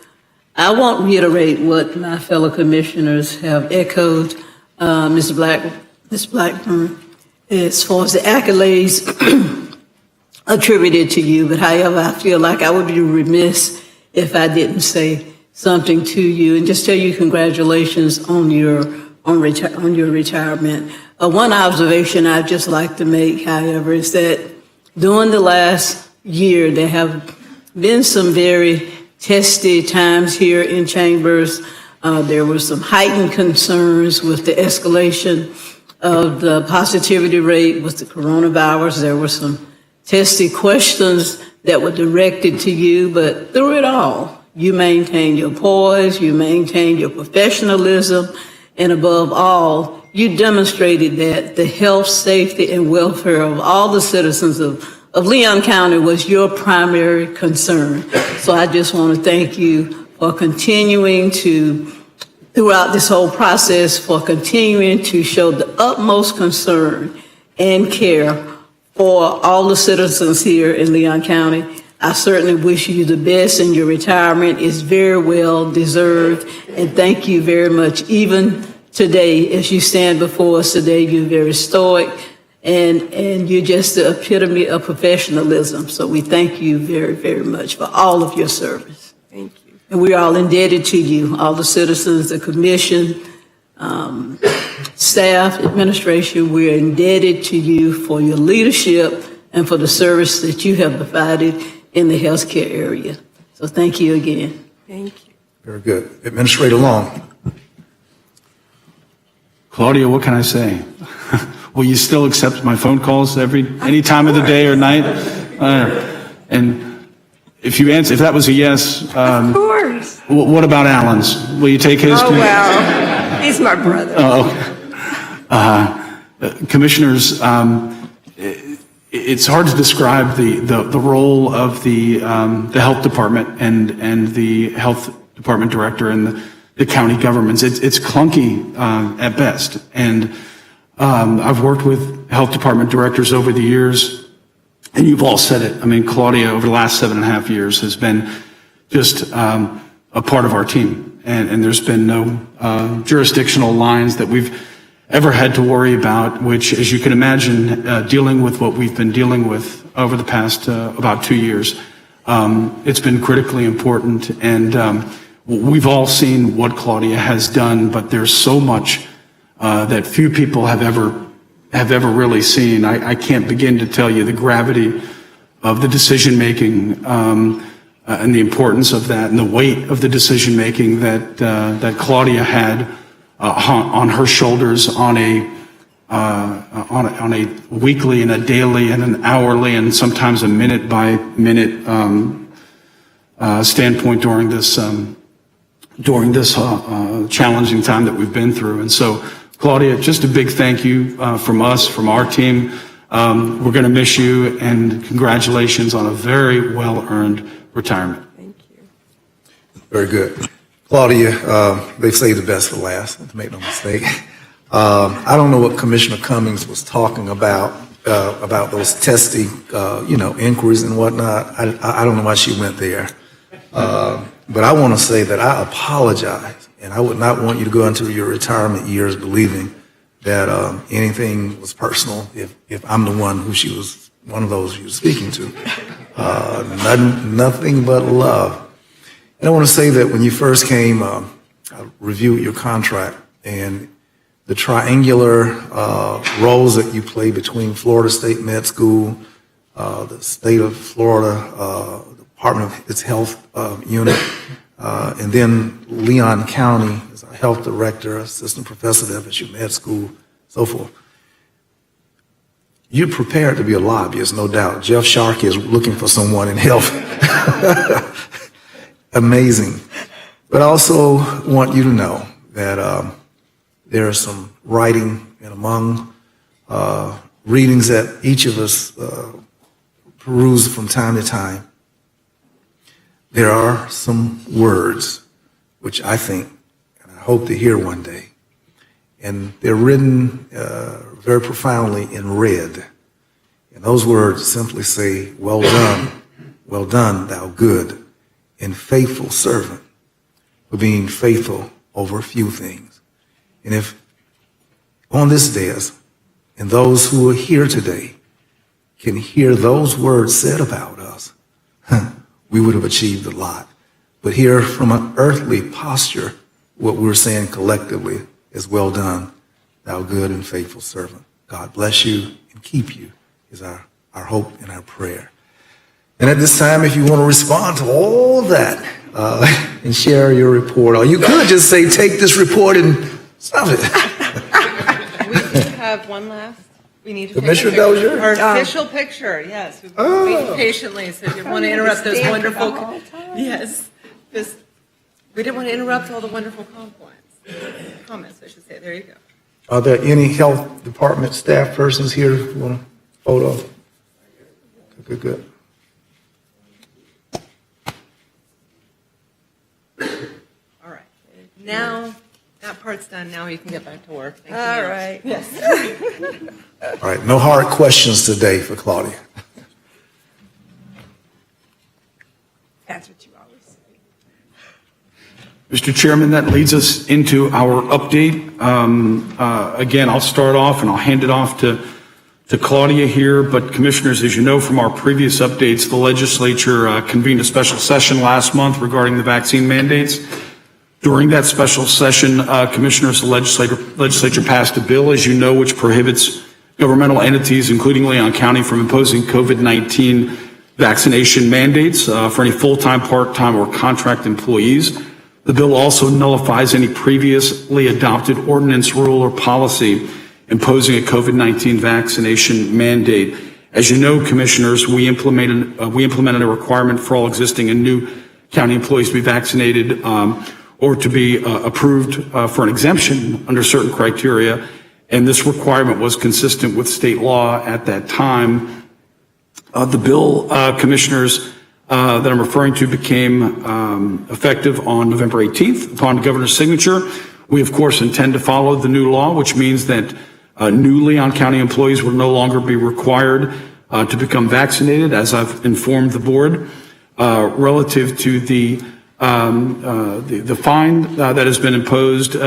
I won't reiterate what my fellow commissioners have echoed, Ms. Blackburn, as far as the accolades attributed to you. But however, I feel like I would be remiss if I didn't say something to you and just tell you congratulations on your retirement. One observation I'd just like to make, however, is that during the last year, there have been some very testy times here in Chambers. There were some heightened concerns with the escalation of the positivity rate with the coronavirus. There were some testy questions that were directed to you, but through it all, you maintained your poise, you maintained your professionalism, and above all, you demonstrated that the health, safety, and welfare of all the citizens of Leon County was your primary concern. So I just want to thank you for continuing to, throughout this whole process, for continuing to show the utmost concern and care for all the citizens here in Leon County. I certainly wish you the best in your retirement. It's very well deserved. And thank you very much. Even today, as you stand before us today, you're very stoic and you're just the epitome of professionalism. So we thank you very, very much for all of your service. Thank you. And we're all indebted to you, all the citizens, the commission, staff, administration. We're indebted to you for your leadership and for the service that you have provided in the healthcare area. So thank you again. Thank you. Very good. Administrator Long. Claudia, what can I say? Will you still accept my phone calls any time of the day or night? And if that was a yes, Of course. what about Alan's? Will you take his? Oh, well, he's my brother. Commissioners, it's hard to describe the role of the health department and the health department director and the county governments. It's clunky at best. And I've worked with health department directors over the years, and you've all said it. I mean, Claudia, over the last 7.5 years, has been just a part of our team. And there's been no jurisdictional lines that we've ever had to worry about, which, as you can imagine, dealing with what we've been dealing with over the past about 2 years, it's been critically important. And we've all seen what Claudia has done, but there's so much that few people have ever really seen. I can't begin to tell you the gravity of the decision making and the importance of that, and the weight of the decision making that Claudia had on her shoulders on a weekly and a daily and an hourly and sometimes a minute by minute standpoint during this challenging time that we've been through. And so, Claudia, just a big thank you from us, from our team. We're going to miss you, and congratulations on a very well-earned retirement. Thank you. Very good. Claudia, they saved the best for last, to make no mistake. I don't know what Commissioner Cummings was talking about those testing, inquiries and whatnot. I don't know why she went there. But I want to say that I apologize, and I would not want you to go into your retirement years believing that anything was personal if I'm the one one of those she was speaking to. Nothing but love. And I want to say that when you first came, I reviewed your contract and the triangular roles that you play between Florida State Med School, the state of Florida, Department of its health unit, and then Leon County as a health director, assistant professor at FSU Med School, so forth. You're prepared to be a lobbyist, no doubt. Jeff Sharkey is looking for someone in health. Amazing. But I also want you to know that there is some writing and among readings that each of us peruse from time to time. There are some words which I think, and I hope to hear one day, and they're written very profoundly in red. And those words simply say, well done, thou good and faithful servant, for being faithful over a few things. And if on this dais, and those who are here today can hear those words said about us, we would have achieved a lot. But here from an earthly posture, what we're saying collectively is well done, thou good and faithful servant. God bless you and keep you is our hope and our prayer. And at this time, if you want to respond to all of that and share your report, or you could just say, take this report and stop it. We do have one last. We need to Commissioner take a picture. Dozier? Our official picture, yes. We've been waiting patiently, so if you want to interrupt those wonderful... Yes. We didn't want to interrupt all the wonderful comments, I should say. There you go. Are there any health department staff persons here who want a photo? Good. All right. Now, that part's done. Now you can get back to work. Thank you. All Neil. right. Yes. All right, no hard questions today for Claudia. That's what you always say. Mr. Chairman, that leads us into our update. Again, I'll start off and I'll hand it off to Claudia here. But commissioners, as you know from our previous updates, the legislature convened a special session last month regarding the vaccine mandates. During that special session, commissioners, the legislature passed a bill, as you know, which prohibits governmental entities, including Leon County, from imposing COVID-19 vaccination mandates for any full-time, part-time, or contract employees. The bill also nullifies any previously adopted ordinance, rule, or policy imposing a COVID-19 vaccination mandate. As you know, commissioners, we implemented a requirement for all existing and new county employees to be vaccinated or to be approved for an exemption under certain criteria. And this requirement was consistent with state law at that time. The bill, commissioners, that I'm referring to became effective on November 18th upon the governor's signature. We, of course, intend to follow the new law, which means that new Leon County employees will no longer be required to become vaccinated, as I've informed the board, relative to the fine that has been imposed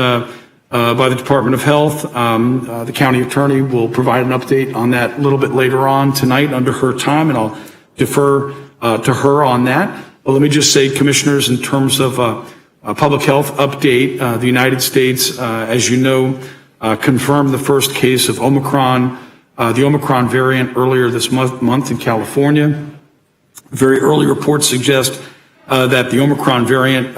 by the Department of Health. The county attorney will provide an update on that a little bit later on tonight under her time, and I'll defer to her on that. But let me just say, commissioners, in terms of a public health update, the United States, as you know, confirmed the first case of Omicron, the Omicron variant earlier this month in California. Very early reports suggest that the Omicron variant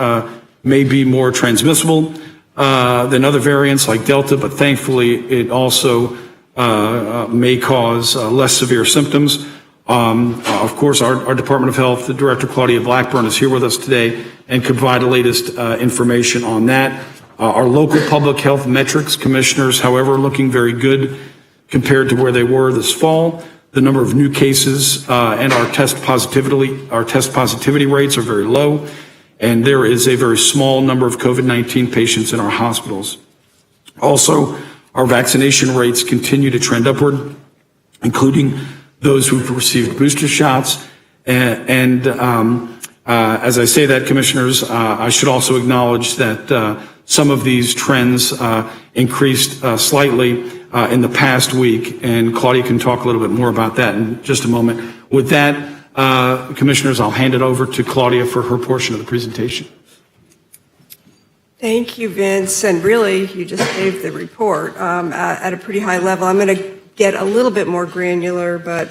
may be more transmissible than other variants like Delta, but thankfully it also may cause less severe symptoms. Of course, our Department of Health, the Director Claudia Blackburn, is here with us today and could provide the latest information on that. Our local public health metrics, commissioners, however, are looking very good compared to where they were this fall. The number of new cases and our test positivity rates are very low, and there is a very small number of COVID-19 patients in our hospitals. Also, our vaccination rates continue to trend upward, including those who've received booster shots. And as I say that, commissioners, I should also acknowledge that some of these trends increased slightly in the past week, and Claudia can talk a little bit more about that in just a moment. With that, commissioners, I'll hand it over to Claudia for her portion of the presentation. Thank you, Vince. And really, you just gave the report at a pretty high level. I'm going to get a little bit more granular, but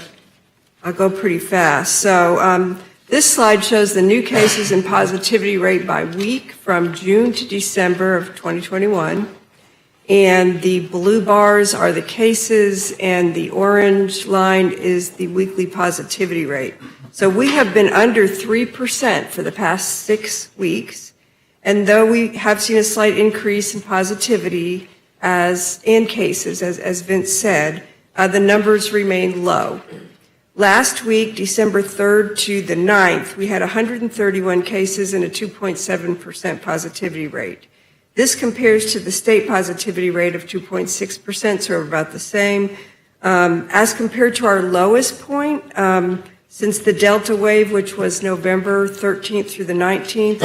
I'll go pretty fast. So this slide shows the new cases and positivity rate by week from June to December of 2021. And the blue bars are the cases, and the orange line is the weekly positivity rate. So we have been under 3% for the past 6 weeks. And though we have seen a slight increase in positivity in cases, as Vince said, the numbers remain low. Last week, December 3rd to the 9th, we had 131 cases and a 2.7% positivity rate. This compares to the state positivity rate of 2.6%, so we're about the same. As compared to our lowest point, since the Delta wave, which was November 13th through the 19th,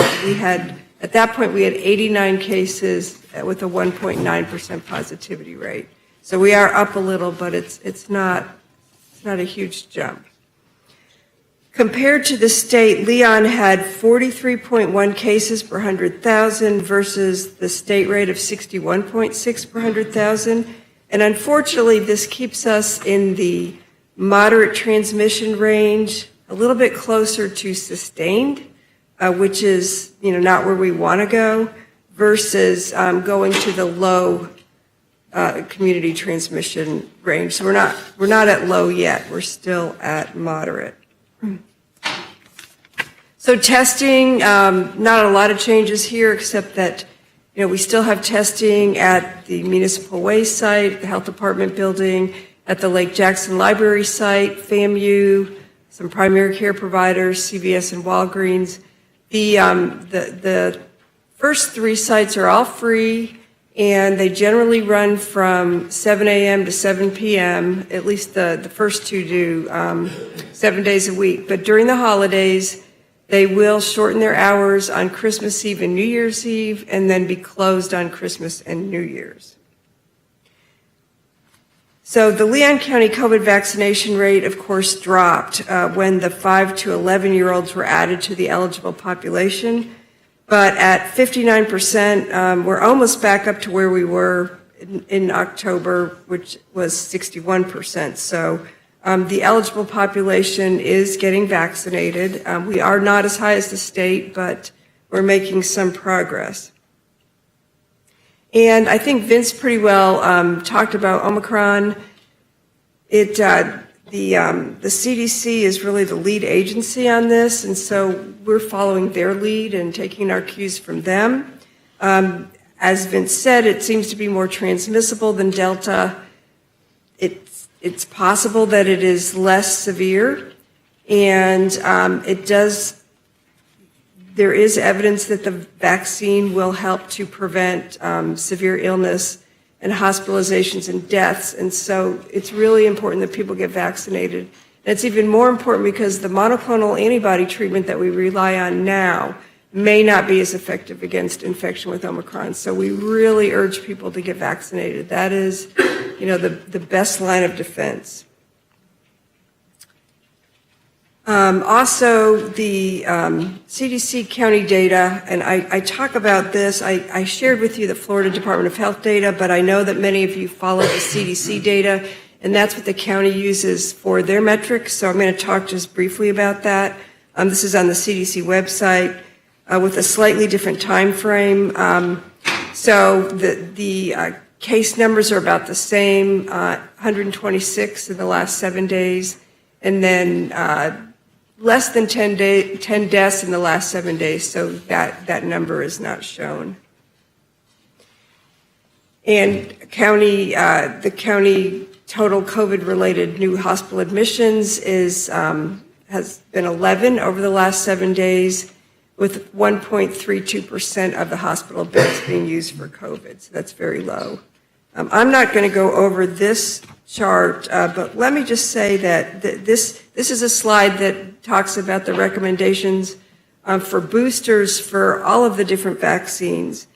at that point, we had 89 cases with a 1.9% positivity rate. So we are up a little, but it's not a huge jump. Compared to the state, Leon had 43.1 cases per 100,000 versus the state rate of 61.6 per 100,000. And unfortunately, this keeps us in the moderate transmission range, a little bit closer to sustained, which is not where we want to go, versus going to the low community transmission range. So we're not at low yet. We're still at moderate. So testing, not a lot of changes here, except that We still have testing at the municipal waste site, the health department building, at the Lake Jackson Library site, FAMU, some primary care providers, CVS and Walgreens. The first 3 sites are all free, and they generally run from 7 a.m. to 7 p.m., at least the first 2 do, 7 days a week. But during the holidays, they will shorten their hours on Christmas Eve and New Year's Eve, and then be closed on Christmas and New Year's. So the Leon County COVID vaccination rate, of course, dropped when the 5 to 11-year-olds were added to the eligible population. But at 59%, we're almost back up to where we were in October, which was 61%. So the eligible population is getting vaccinated. We are not as high as the state, but we're making some progress. And I think Vince pretty well talked about Omicron. The CDC is really the lead agency on this, and so we're following their lead and taking our cues from them. As Vince said, it seems to be more transmissible than Delta. It's possible that it is less severe, and there is evidence that the vaccine will help to prevent severe illness and hospitalizations and deaths. And so it's really important that people get vaccinated. And it's even more important because the monoclonal antibody treatment that we rely on now may not be as effective against infection with Omicron. So we really urge people to get vaccinated. That is, the best line of defense. Also, the CDC county data, and I talk about this, I shared with you the Florida Department of Health data, but I know that many of you follow the CDC data, and that's what the county uses for their metrics, so I'm going to talk just briefly about that. This is on the CDC website with a slightly different time frame. So the case numbers are about the same, 126 in the last 7 days, and then less than 10 deaths in the last 7 days, so that number is not shown. And the county total COVID-related new hospital admissions has been 11 over the last 7 days, with 1.32% of the hospital beds being used for COVID, so that's very low. I'm not going to go over this chart, but let me just say that this is a slide that talks about the recommendations for boosters for all of the different vaccines.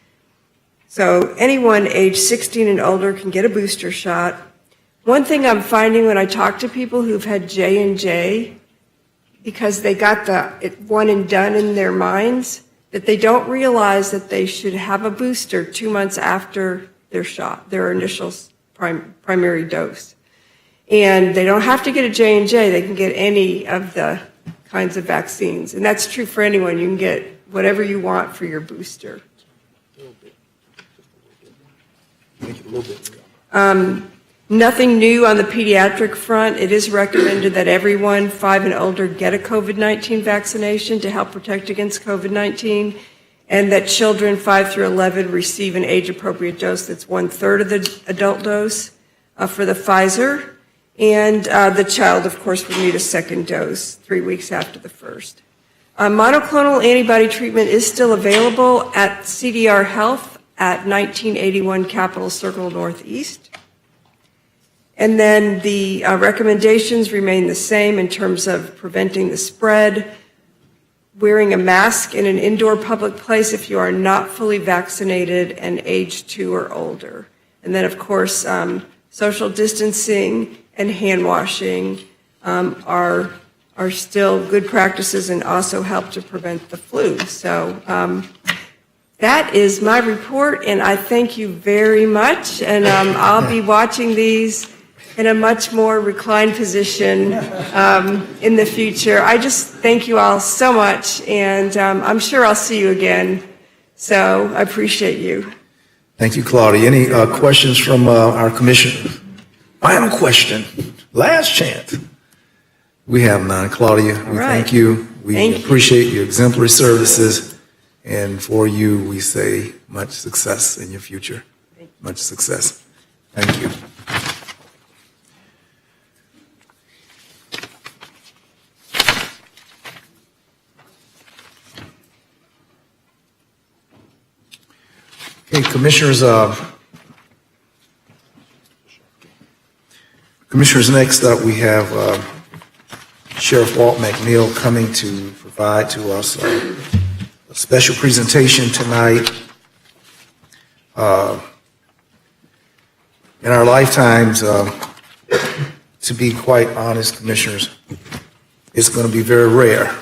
So anyone age 16 and older can get a booster shot. One thing I'm finding when I talk to people who've had J&J, because they got the one and done in their minds, that they don't realize that they should have a booster 2 months after their shot, their initial primary dose. And they don't have to get a J&J, they can get any of the kinds of vaccines. And that's true for anyone. You can get whatever you want for your booster. Nothing new on the pediatric front. It is recommended that everyone 5 and older get a COVID-19 vaccination to help protect against COVID-19, and that children 5 through 11 receive an age-appropriate dose that's 1/3 of the adult dose for the Pfizer, and the child, of course, would need a second dose 3 weeks after the first. Monoclonal antibody treatment is still available at CDR Health at 1981 Capitol Circle Northeast. And then the recommendations remain the same in terms of preventing the spread, wearing a mask in an indoor public place if you are not fully vaccinated and age 2 or older. And then, of course, social distancing and hand washing are still good practices and also help to prevent the flu. So that is my report, and I thank you very much. And I'll be watching these in a much more reclined position in the future. I just thank you all so much, and I'm sure I'll see you again. So I appreciate you. Thank you, Claudia. Any questions from our commissioners? Final question, last chance. We have none. Claudia, we thank you. We appreciate your exemplary services And for you, we say much success in your future. Much success. Thank you. Okay, Commissioners, next up, we have Sheriff Walt McNeil coming to provide to us a special presentation tonight. In our lifetimes, to be quite honest, Commissioners, it's going to be very rare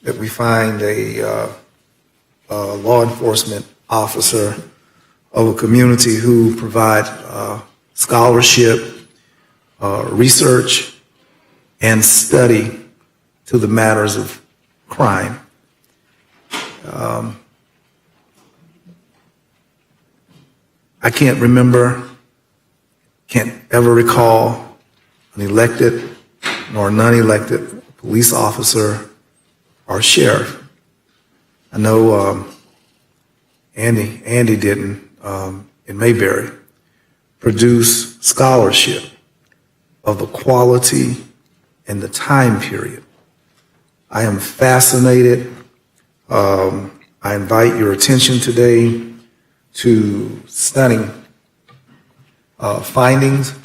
that we find a law enforcement officer of a community who provide scholarship, research, and study to the matters of crime. I can't remember, can't ever recall an elected nor non-elected police officer or sheriff. I know Andy didn't, in Mayberry, produce scholarship of the quality and the time period. I am fascinated. I invite your attention today to stunning findings.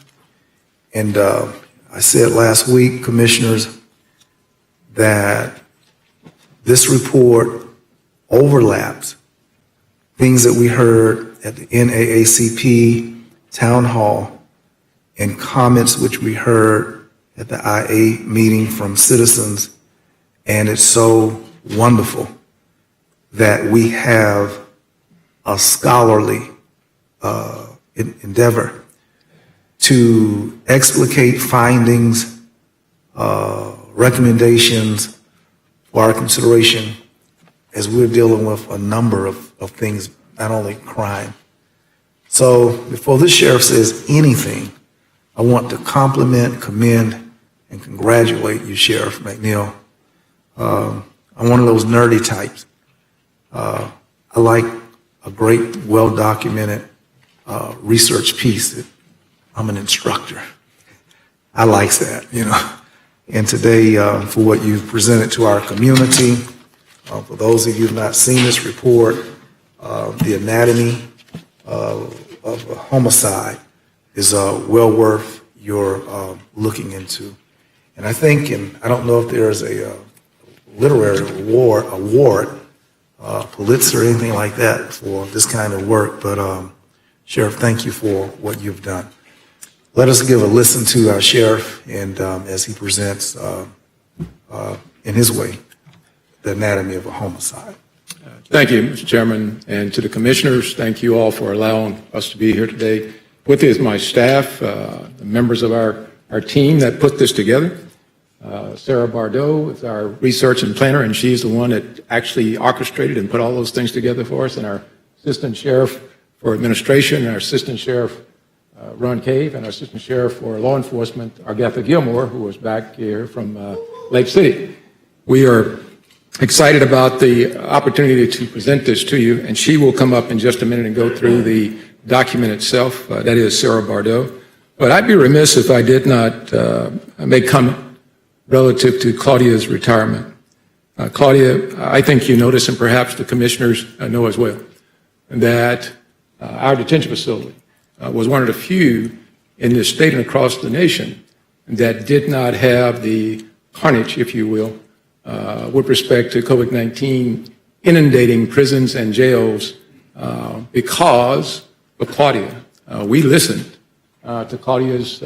And I said last week, Commissioners, that this report overlaps things that we heard at the NAACP town hall and comments which we heard at the IA meeting from citizens. And it's so wonderful that we have a scholarly endeavor to explicate findings, recommendations for our consideration as we're dealing with a number of things, not only crime. So before this sheriff says anything, I want to compliment, commend, and congratulate you, Sheriff McNeil. I'm one of those nerdy types. I like a great, well-documented research piece. I'm an instructor. I like that, you know. And today, for what you've presented to our community, for those of you who have not seen this report, the anatomy of a homicide is well worth your looking into. And I think, and I don't know if there's a literary award, Pulitzer or anything like that for this kind of work, but Sheriff, thank you for what you've done. Let us give a listen to our sheriff, and as he presents in his way, the anatomy of a homicide. Thank you, Mr. Chairman, and to the commissioners, thank you all for allowing us to be here today. With me is my staff, the members of our team that put this together. Sarah Bardot is our research and planner, and she's the one that actually orchestrated and put all those things together for us, and our assistant sheriff for administration, and our assistant sheriff, Ron Cave, and our assistant sheriff for law enforcement, Agatha Gilmore, who was back here from Lake City. We are excited about the opportunity to present this to you, and she will come up in just a minute and go through the document itself. That is Sarah Bardot. But I'd be remiss if I did not make comment relative to Claudia's retirement. Claudia, I think you notice, and perhaps the commissioners know as well, that our detention facility was one of the few in this state and across the nation that did not have the carnage, if you will, with respect to COVID-19 inundating prisons and jails because of Claudia. We listened to Claudia's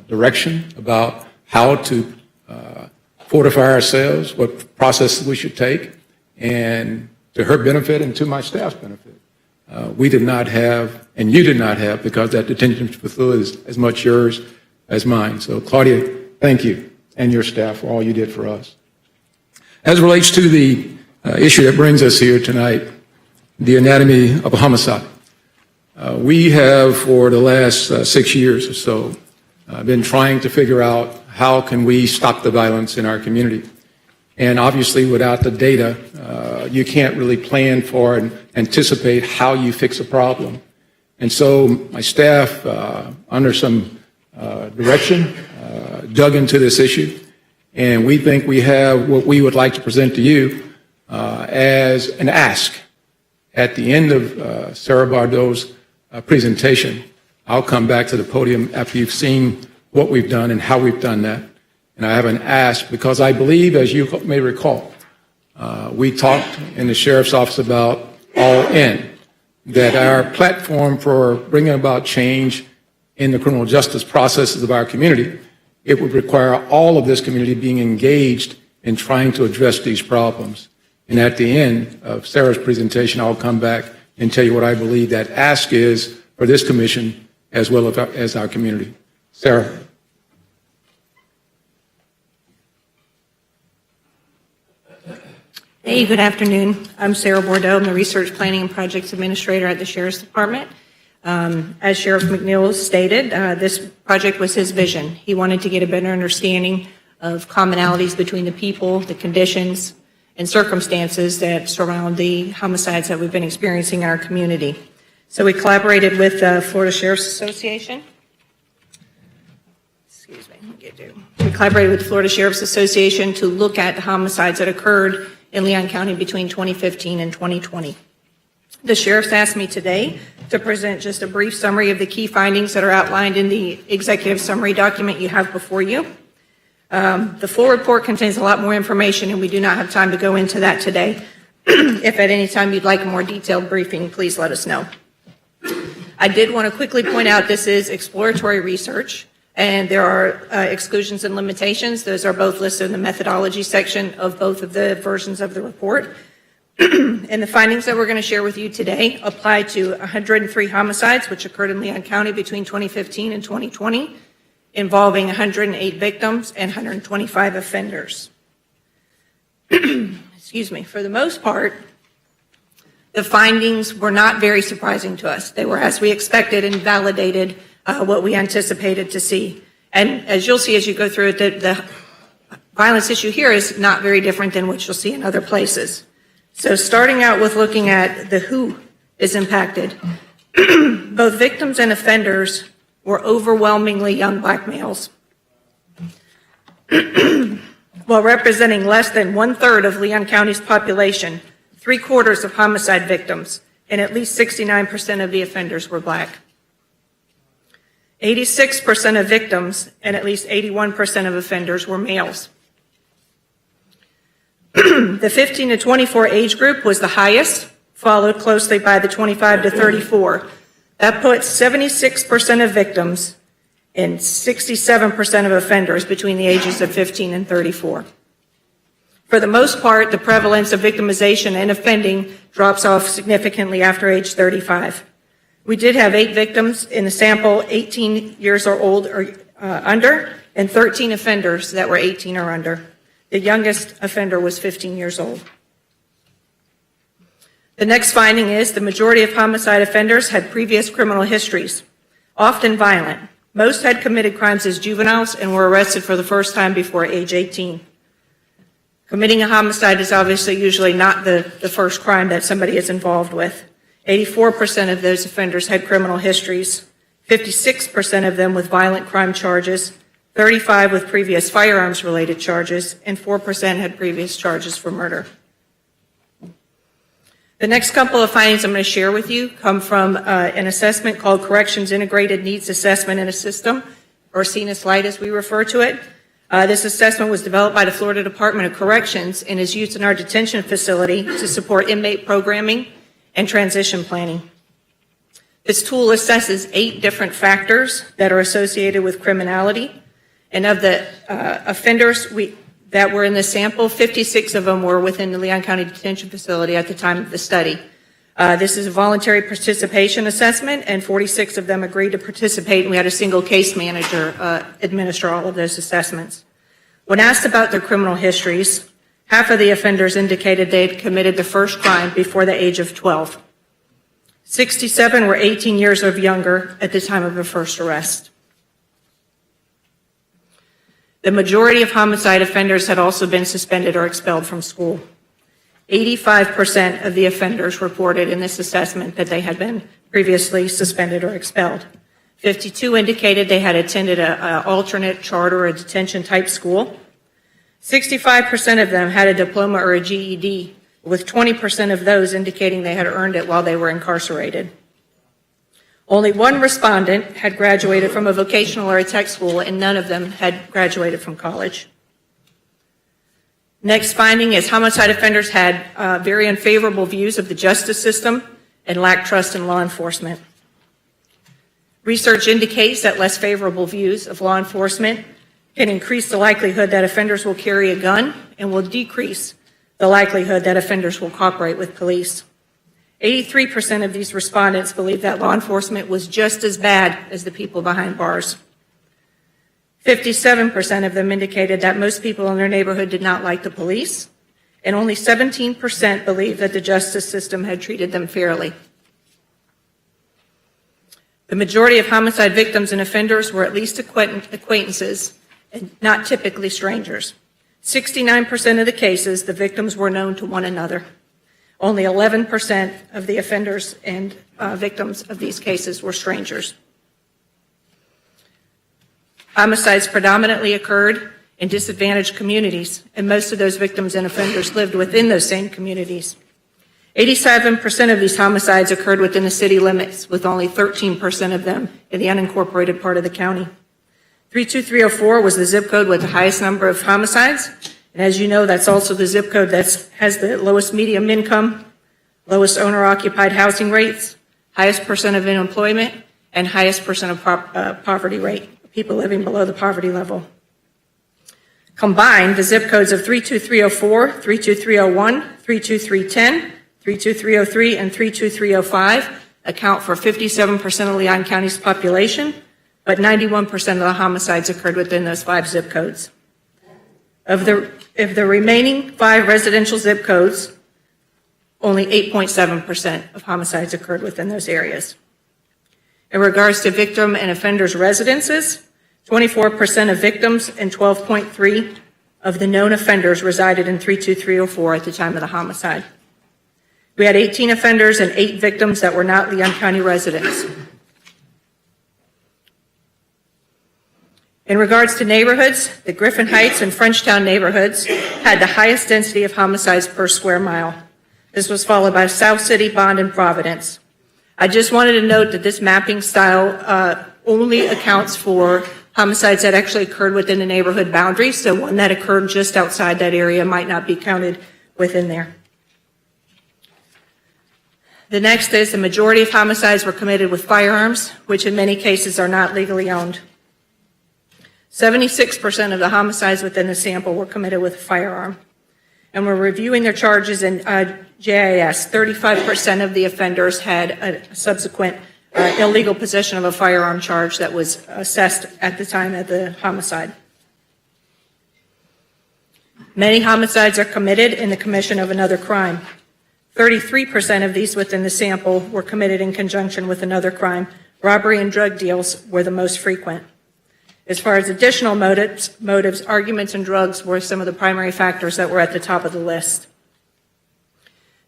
direction about how to fortify ourselves, what processes we should take, and to her benefit and to my staff's benefit. We did not have, and you did not have, because that detention facility is as much yours as mine. So Claudia, thank you and your staff for all you did for us. As it relates to the issue that brings us here tonight, the anatomy of a homicide. We have, for the last 6 years or so, been trying to figure out how can we stop the violence in our community. And obviously, without the data, you can't really plan for and anticipate how you fix a problem. And so my staff, under some direction, dug into this issue, and we think we have what we would like to present to you as an ask. At the end of Sarah Bardot's presentation, I'll come back to the podium after you've seen what we've done and how we've done that. And I have an ask because I believe, as you may recall, we talked in the sheriff's office about All In, that our platform for bringing about change in the criminal justice processes of our community, it would require all of this community being engaged in trying to address these problems. And at the end of Sarah's presentation, I'll come back and tell you what I believe that ask is for this commission as well as our community. Sarah. Hey, good afternoon. I'm Sarah Bordeaux. I'm the Research Planning and Projects Administrator at the Sheriff's Department. As Sheriff McNeil stated, this project was his vision. He wanted to get a better understanding of commonalities between the people, the conditions, and circumstances that surround the homicides that we've been experiencing in our community. So we collaborated with the Florida Sheriff's Association. Excuse me, we collaborated with the Florida Sheriff's Association to look at the homicides that occurred in Leon County between 2015 and 2020. The sheriff's asked me today to present just a brief summary of the key findings that are outlined in the executive summary document you have before you. The full report contains a lot more information, and we do not have time to go into that today. If at any time you'd like a more detailed briefing, please let us know. I did want to quickly point out this is exploratory research, and there are exclusions and limitations. Those are both listed in the methodology section of both of the versions of the report. And the findings that we're going to share with you today apply to 103 homicides which occurred in Leon County between 2015 and 2020, involving 108 victims and 125 offenders. Excuse me. For the most part, the findings were not very surprising to us. They were as we expected and validated what we anticipated to see. And as you'll see as you go through it, the violence issue here is not very different than what you'll see in other places. So starting out with looking at the who is impacted, both victims and offenders were overwhelmingly young black males. While representing less than 1/3 of Leon County's population, 3/4 of homicide victims, and at least 69% of the offenders were black. 86% of victims and at least 81% of offenders were males. The 15 to 24 age group was the highest, followed closely by the 25 to 34. That puts 76% of victims and 67% of offenders between the ages of 15 and 34. For the most part, the prevalence of victimization and offending drops off significantly after age 35. We did have 8 victims in the sample 18 years or old or under, and 13 offenders that were 18 or under. The youngest offender was 15 years old. The next finding is the majority of homicide offenders had previous criminal histories, often violent. Most had committed crimes as juveniles and were arrested for the first time before age 18. Committing a homicide is obviously usually not the first crime that somebody is involved with. 84% of those offenders had criminal histories, 56% of them with violent crime charges, 35% with previous firearms-related charges, and 4% had previous charges for murder. The next couple of findings I'm going to share with you come from an assessment called Corrections Integrated Needs Assessment in a System, or CNIS-LITE as we refer to it. This assessment was developed by the Florida Department of Corrections and is used in our detention facility to support inmate programming and transition planning. This tool assesses 8 different factors that are associated with criminality. And of the offenders that were in the sample, 56 of them were within the Leon County Detention Facility at the time of the study. This is a voluntary participation assessment, and 46 of them agreed to participate, and we had a single case manager administer all of those assessments. When asked about their criminal histories, half of the offenders indicated they had committed the first crime before the age of 12. 67 were 18 years or younger at the time of the first arrest. The majority of homicide offenders had also been suspended or expelled from school. 85% of the offenders reported in this assessment that they had been previously suspended or expelled. 52 indicated they had attended an alternate charter or detention type school. 65% of them had a diploma or a GED, with 20% of those indicating they had earned it while they were incarcerated. Only one respondent had graduated from a vocational or a tech school, and none of them had graduated from college. Next finding is homicide offenders had very unfavorable views of the justice system and lacked trust in law enforcement. Research indicates that less favorable views of law enforcement can increase the likelihood that offenders will carry a gun and will decrease the likelihood that offenders will cooperate with police. 83% of these respondents believe that law enforcement was just as bad as the people behind bars. 57% of them indicated that most people in their neighborhood did not like the police, and only 17% believed that the justice system had treated them fairly. The majority of homicide victims and offenders were at least acquaintances and not typically strangers. 69% of the cases, the victims were known to one another. Only 11% of the offenders and victims of these cases were strangers. Homicides predominantly occurred in disadvantaged communities, and most of those victims and offenders lived within those same communities. 87% of these homicides occurred within the city limits, with only 13% of them in the unincorporated part of the county. 32304 was the zip code with the highest number of homicides, and as you know, that's also the zip code that has the lowest median income, lowest owner-occupied housing rates, highest percent of unemployment, and highest percent of poverty rate, people living below the poverty level. Combined, the zip codes of 32304, 32301, 32310, 32303, and 32305 account for 57% of Leon County's population, but 91% of the homicides occurred within those 5 zip codes. Of the remaining 5 residential zip codes, only 8.7% of homicides occurred within those areas. In regards to victim and offenders' residences, 24% of victims and 12.3% of the known offenders resided in 32304 at the time of the homicide. We had 18 offenders and 8 victims that were not Leon County residents. In regards to neighborhoods, the Griffin Heights and Frenchtown neighborhoods had the highest density of homicides per square mile. This was followed by South City, Bond, and Providence. I just wanted to note that this mapping style only accounts for homicides that actually occurred within the neighborhood boundaries, so one that occurred just outside that area might not be counted within there. The next is the majority of homicides were committed with firearms, which in many cases are not legally owned. 76% of the homicides within the sample were committed with a firearm. And we're reviewing their charges in JIS. 35% of the offenders had a subsequent illegal possession of a firearm charge that was assessed at the time of the homicide. Many homicides are committed in the commission of another crime. 33% of these within the sample were committed in conjunction with another crime. Robbery and drug deals were the most frequent. As far as additional motives, arguments and drugs were some of the primary factors that were at the top of the list.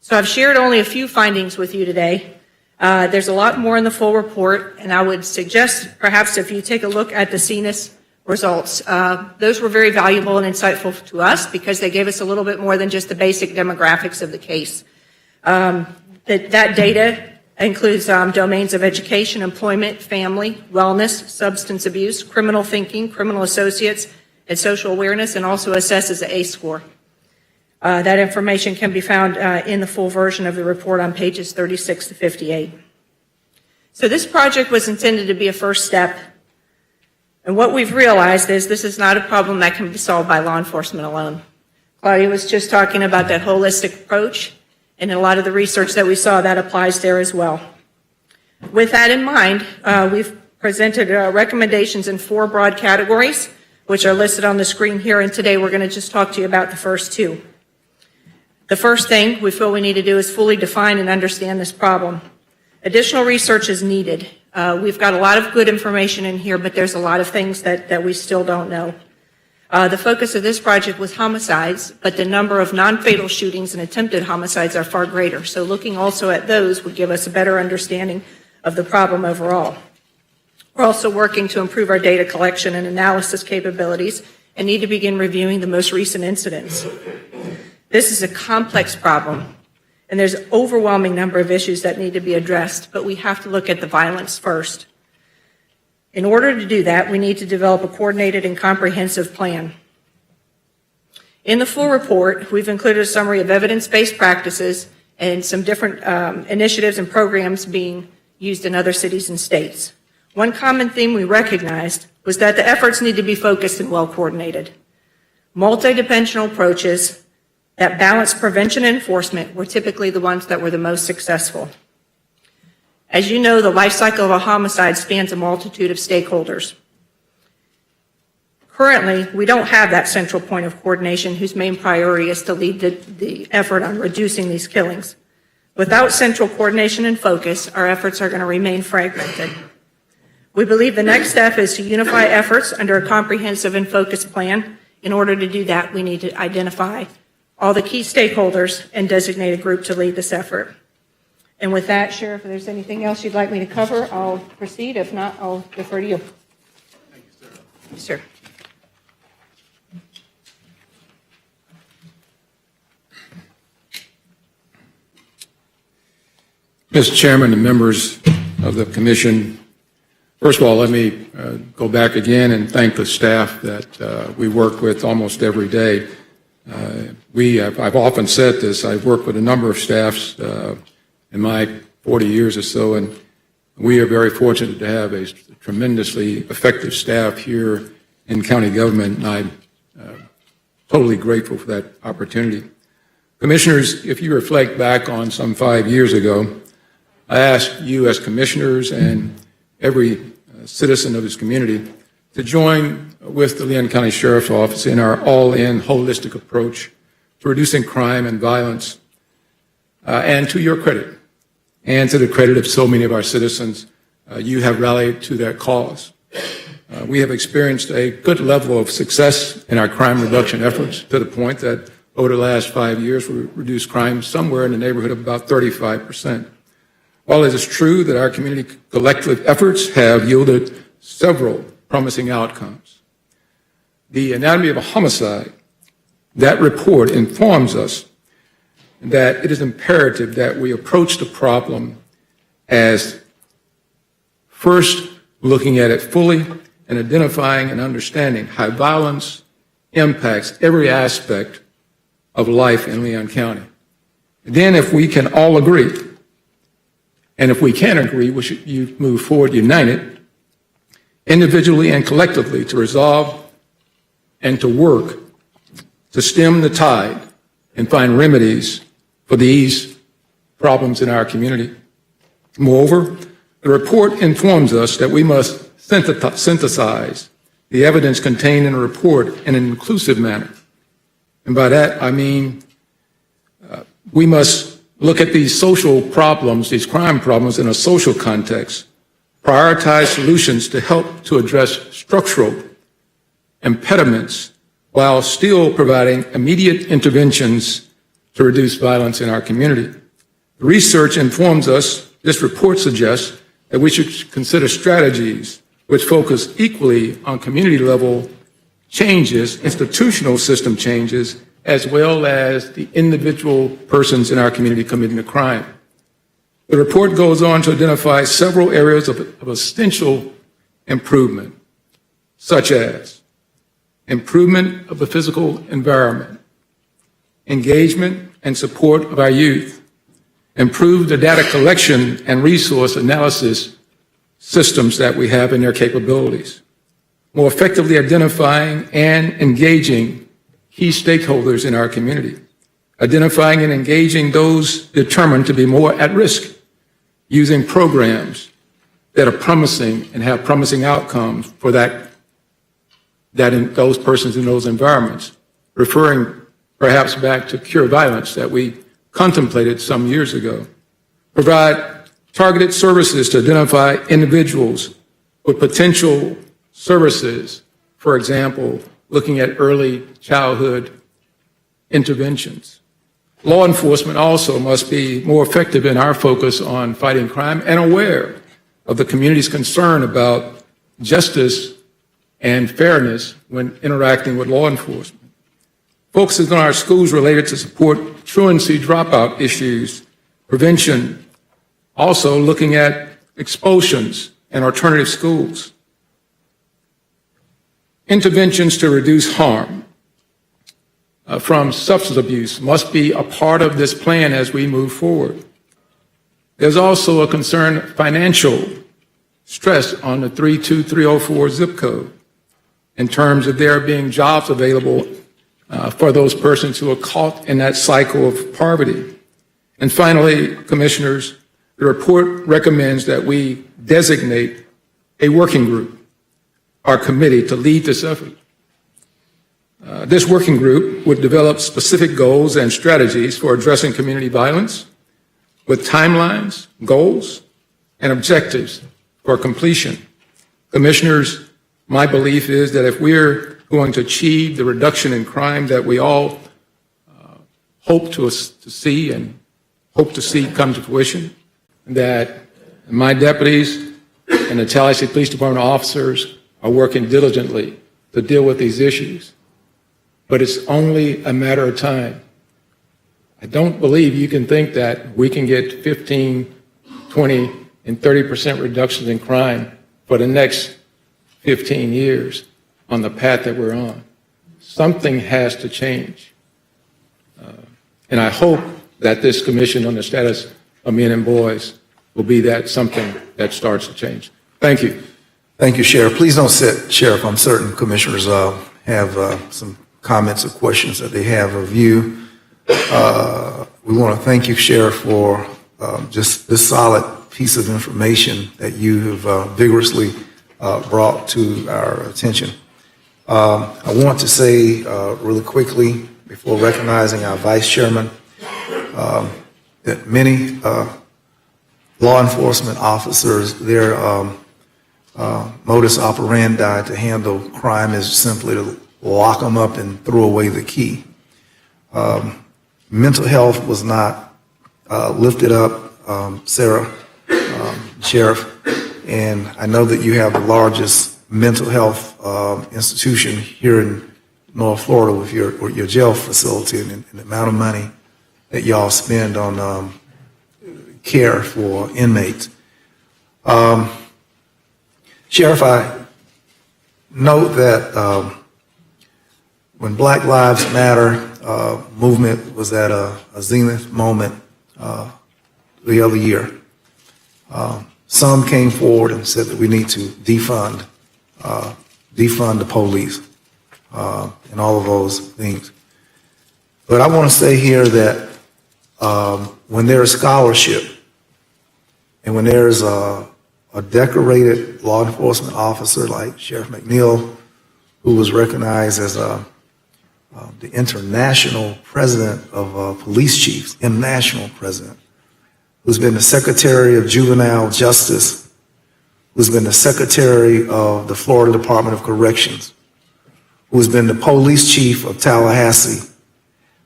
So I've shared only a few findings with you today. There's a lot more in the full report, and I would suggest perhaps if you take a look at the CNIS results, those were very valuable and insightful to us because they gave us a little bit more than just the basic demographics of the case. That data includes domains of education, employment, family, wellness, substance abuse, criminal thinking, criminal associates, and social awareness, and also assesses the ACE score. That information can be found in the full version of the report on pages 36 to 58. So this project was intended to be a first step, and what we've realized is this is not a problem that can be solved by law enforcement alone. Claudia was just talking about that holistic approach, and a lot of the research that we saw that applies there as well. With that in mind, we've presented recommendations in 4 broad categories, which are listed on the screen here, and today we're going to just talk to you about the first 2. The first thing we feel we need to do is fully define and understand this problem. Additional research is needed. We've got a lot of good information in here, but there's a lot of things that we still don't know. The focus of this project was homicides, but the number of non-fatal shootings and attempted homicides are far greater. So looking also at those would give us a better understanding of the problem overall. We're also working to improve our data collection and analysis capabilities and need to begin reviewing the most recent incidents. This is a complex problem, and there's an overwhelming number of issues that need to be addressed, but we have to look at the violence first. In order to do that, we need to develop a coordinated and comprehensive plan. In the full report, we've included a summary of evidence-based practices and some different initiatives and programs being used in other cities and states. One common theme we recognized was that the efforts need to be focused and well-coordinated. Multidimensional approaches that balance prevention and enforcement were typically the ones that were the most successful. As you know, the life cycle of a homicide spans a multitude of stakeholders. Currently, we don't have that central point of coordination whose main priority is to lead the effort on reducing these killings. Without central coordination and focus, our efforts are going to remain fragmented. We believe the next step is to unify efforts under a comprehensive and focused plan. In order to do that, we need to identify all the key stakeholders and designate a group to lead this effort. And with that, Sheriff, if there's anything else you'd like me to cover, I'll proceed. If not, I'll defer to you. Thank you, sir. Mr. Chairman and members of the commission, first of all, let me go back again and thank the staff that we work with almost every day. I've often said this, I've worked with a number of staffs in my 40 years or so, and we are very fortunate to have a tremendously effective staff here in county government, and I'm totally grateful for that opportunity. Commissioners, if you reflect back on some 5 years ago, I asked you as commissioners and every citizen of this community to join with the Leon County Sheriff's Office in our all-in holistic approach to reducing crime and violence. And to your credit, and to the credit of so many of our citizens, you have rallied to that cause. We have experienced a good level of success in our crime reduction efforts to the point that over the last 5 years, we reduced crime somewhere in the neighborhood of about 35%. While it is true that our community collective efforts have yielded several promising outcomes, the anatomy of a homicide, that report informs us that it is imperative that we approach the problem as first looking at it fully and identifying and understanding how violence impacts every aspect of life in Leon County. And then if we can all agree, and if we can agree, we should move forward united, individually and collectively, to resolve and to work to stem the tide and find remedies for these problems in our community. Moreover, the report informs us that we must synthesize the evidence contained in the report in an inclusive manner. And by that, I mean we must look at these social problems, these crime problems in a social context, prioritize solutions to help to address structural impediments while still providing immediate interventions to reduce violence in our community. The research informs us, this report suggests, that we should consider strategies which focus equally on community-level changes, institutional system changes, as well as the individual persons in our community committing a crime. The report goes on to identify several areas of essential improvement, such as improvement of the physical environment, engagement and support of our youth, improve the data collection and resource analysis systems that we have in their capabilities, more effectively identifying and engaging key stakeholders in our community, identifying and engaging those determined to be more at risk, using programs that are promising and have promising outcomes for those persons in those environments, referring perhaps back to Cure Violence that we contemplated some years ago. Provide targeted services to identify individuals with potential services, for example, looking at early childhood interventions. Law enforcement also must be more effective in our focus on fighting crime and aware of the community's concern about justice and fairness when interacting with law enforcement. Focuses on our schools related to support truancy dropout issues, prevention, also looking at expulsions and alternative schools. Interventions to reduce harm from substance abuse must be a part of this plan as we move forward. There's also a concern financial stress on the 32304 zip code in terms of there being jobs available for those persons who are caught in that cycle of poverty. And finally, Commissioners, the report recommends that we designate a working group, our committee, to lead this effort. This working group would develop specific goals and strategies for addressing community violence with timelines, goals, and objectives for completion. Commissioners, my belief is that if we're going to achieve the reduction in crime that we all hope to see and hope to see come to fruition, that my deputies and the Tallahassee Police Department officers are working diligently to deal with these issues. But it's only a matter of time. I don't believe you can think that we can get 15, 20, and 30% reductions in crime for the next 15 years on the path that we're on. Something has to change. And I hope that this commission on the status of men and boys will be that something that starts to change. Thank you. Thank you, Sheriff. Please don't sit, Sheriff. I'm certain commissioners have some comments or questions that they have of you. We want to thank you, Sheriff, for just this solid piece of information that you have vigorously brought to our attention. I want to say really quickly, before recognizing our Vice Chairman, that many law enforcement officers, their modus operandi to handle crime is simply to lock them up and throw away the key. Mental health was not lifted up, Sarah, Sheriff, and I know that you have the largest mental health institution here in North Florida with your jail facility and the amount of money that y'all spend on care for inmates. Sheriff, I note that when Black Lives Matter movement was at a zenith moment the other year, some came forward and said that we need to defund the police and all of those things. But I want to say here that when there is scholarship and when there is a decorated law enforcement officer like Sheriff McNeil, who was recognized as the international president of police chiefs, international president, who's been the Secretary of Juvenile Justice, who's been the Secretary of the Florida Department of Corrections, who's been the police chief of Tallahassee,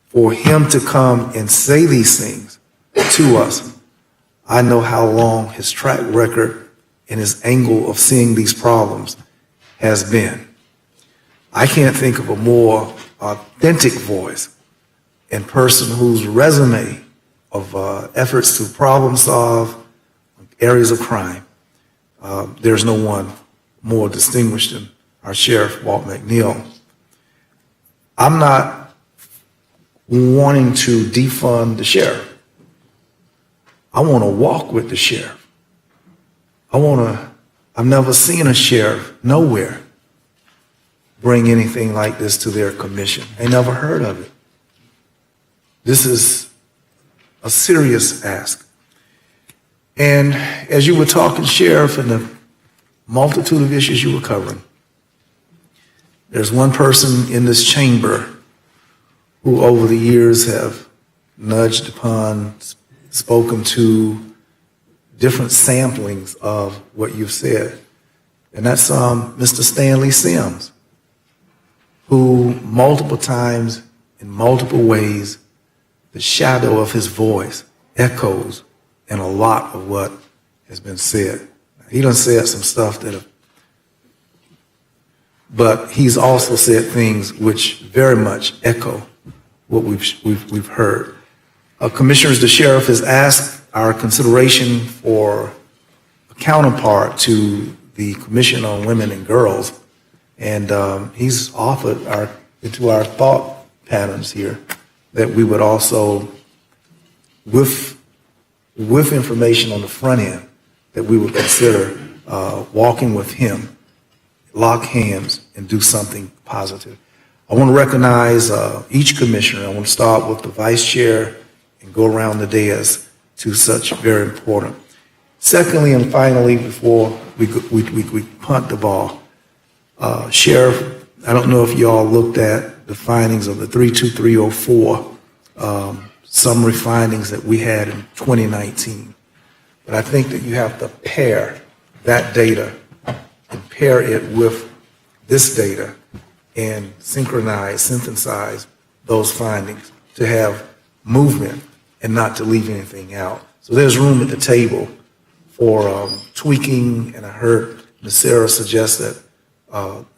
for him to come and say these things to us, I know how long his track record and his angle of seeing these problems has been. I can't think of a more authentic voice and person whose resume of efforts to problem solve areas of crime, there's no one more distinguished than our Sheriff, Walt McNeil. I'm not wanting to defund the sheriff. I want to walk with the sheriff. I've never seen a sheriff nowhere bring anything like this to their commission. They never heard of it. This is a serious ask. And as you were talking, Sheriff, and the multitude of issues you were covering, there's one person in this chamber who over the years have nudged upon, spoken to different samplings of what you've said. And that's Mr. Stanley Sims, who multiple times, in multiple ways, the shadow of his voice echoes in a lot of what has been said. He done said some stuff but he's also said things which very much echo what we've heard. Commissioners, the sheriff has asked our consideration for a counterpart to the Commission on Women and Girls, and he's offered into our thought patterns here that we would also, with information on the front end, that we would consider walking with him, lock hands, and do something positive. I want to recognize each commissioner. I want to start with the vice chair and go around the dais to such very important. Secondly and finally, before we punt the ball, Sheriff, I don't know if y'all looked at the findings of the 32304 summary findings that we had in 2019. But I think that you have to pair that data and pair it with this data and synthesize those findings to have movement and not to leave anything out. So there's room at the table for tweaking, and I heard Ms. Sarah suggest that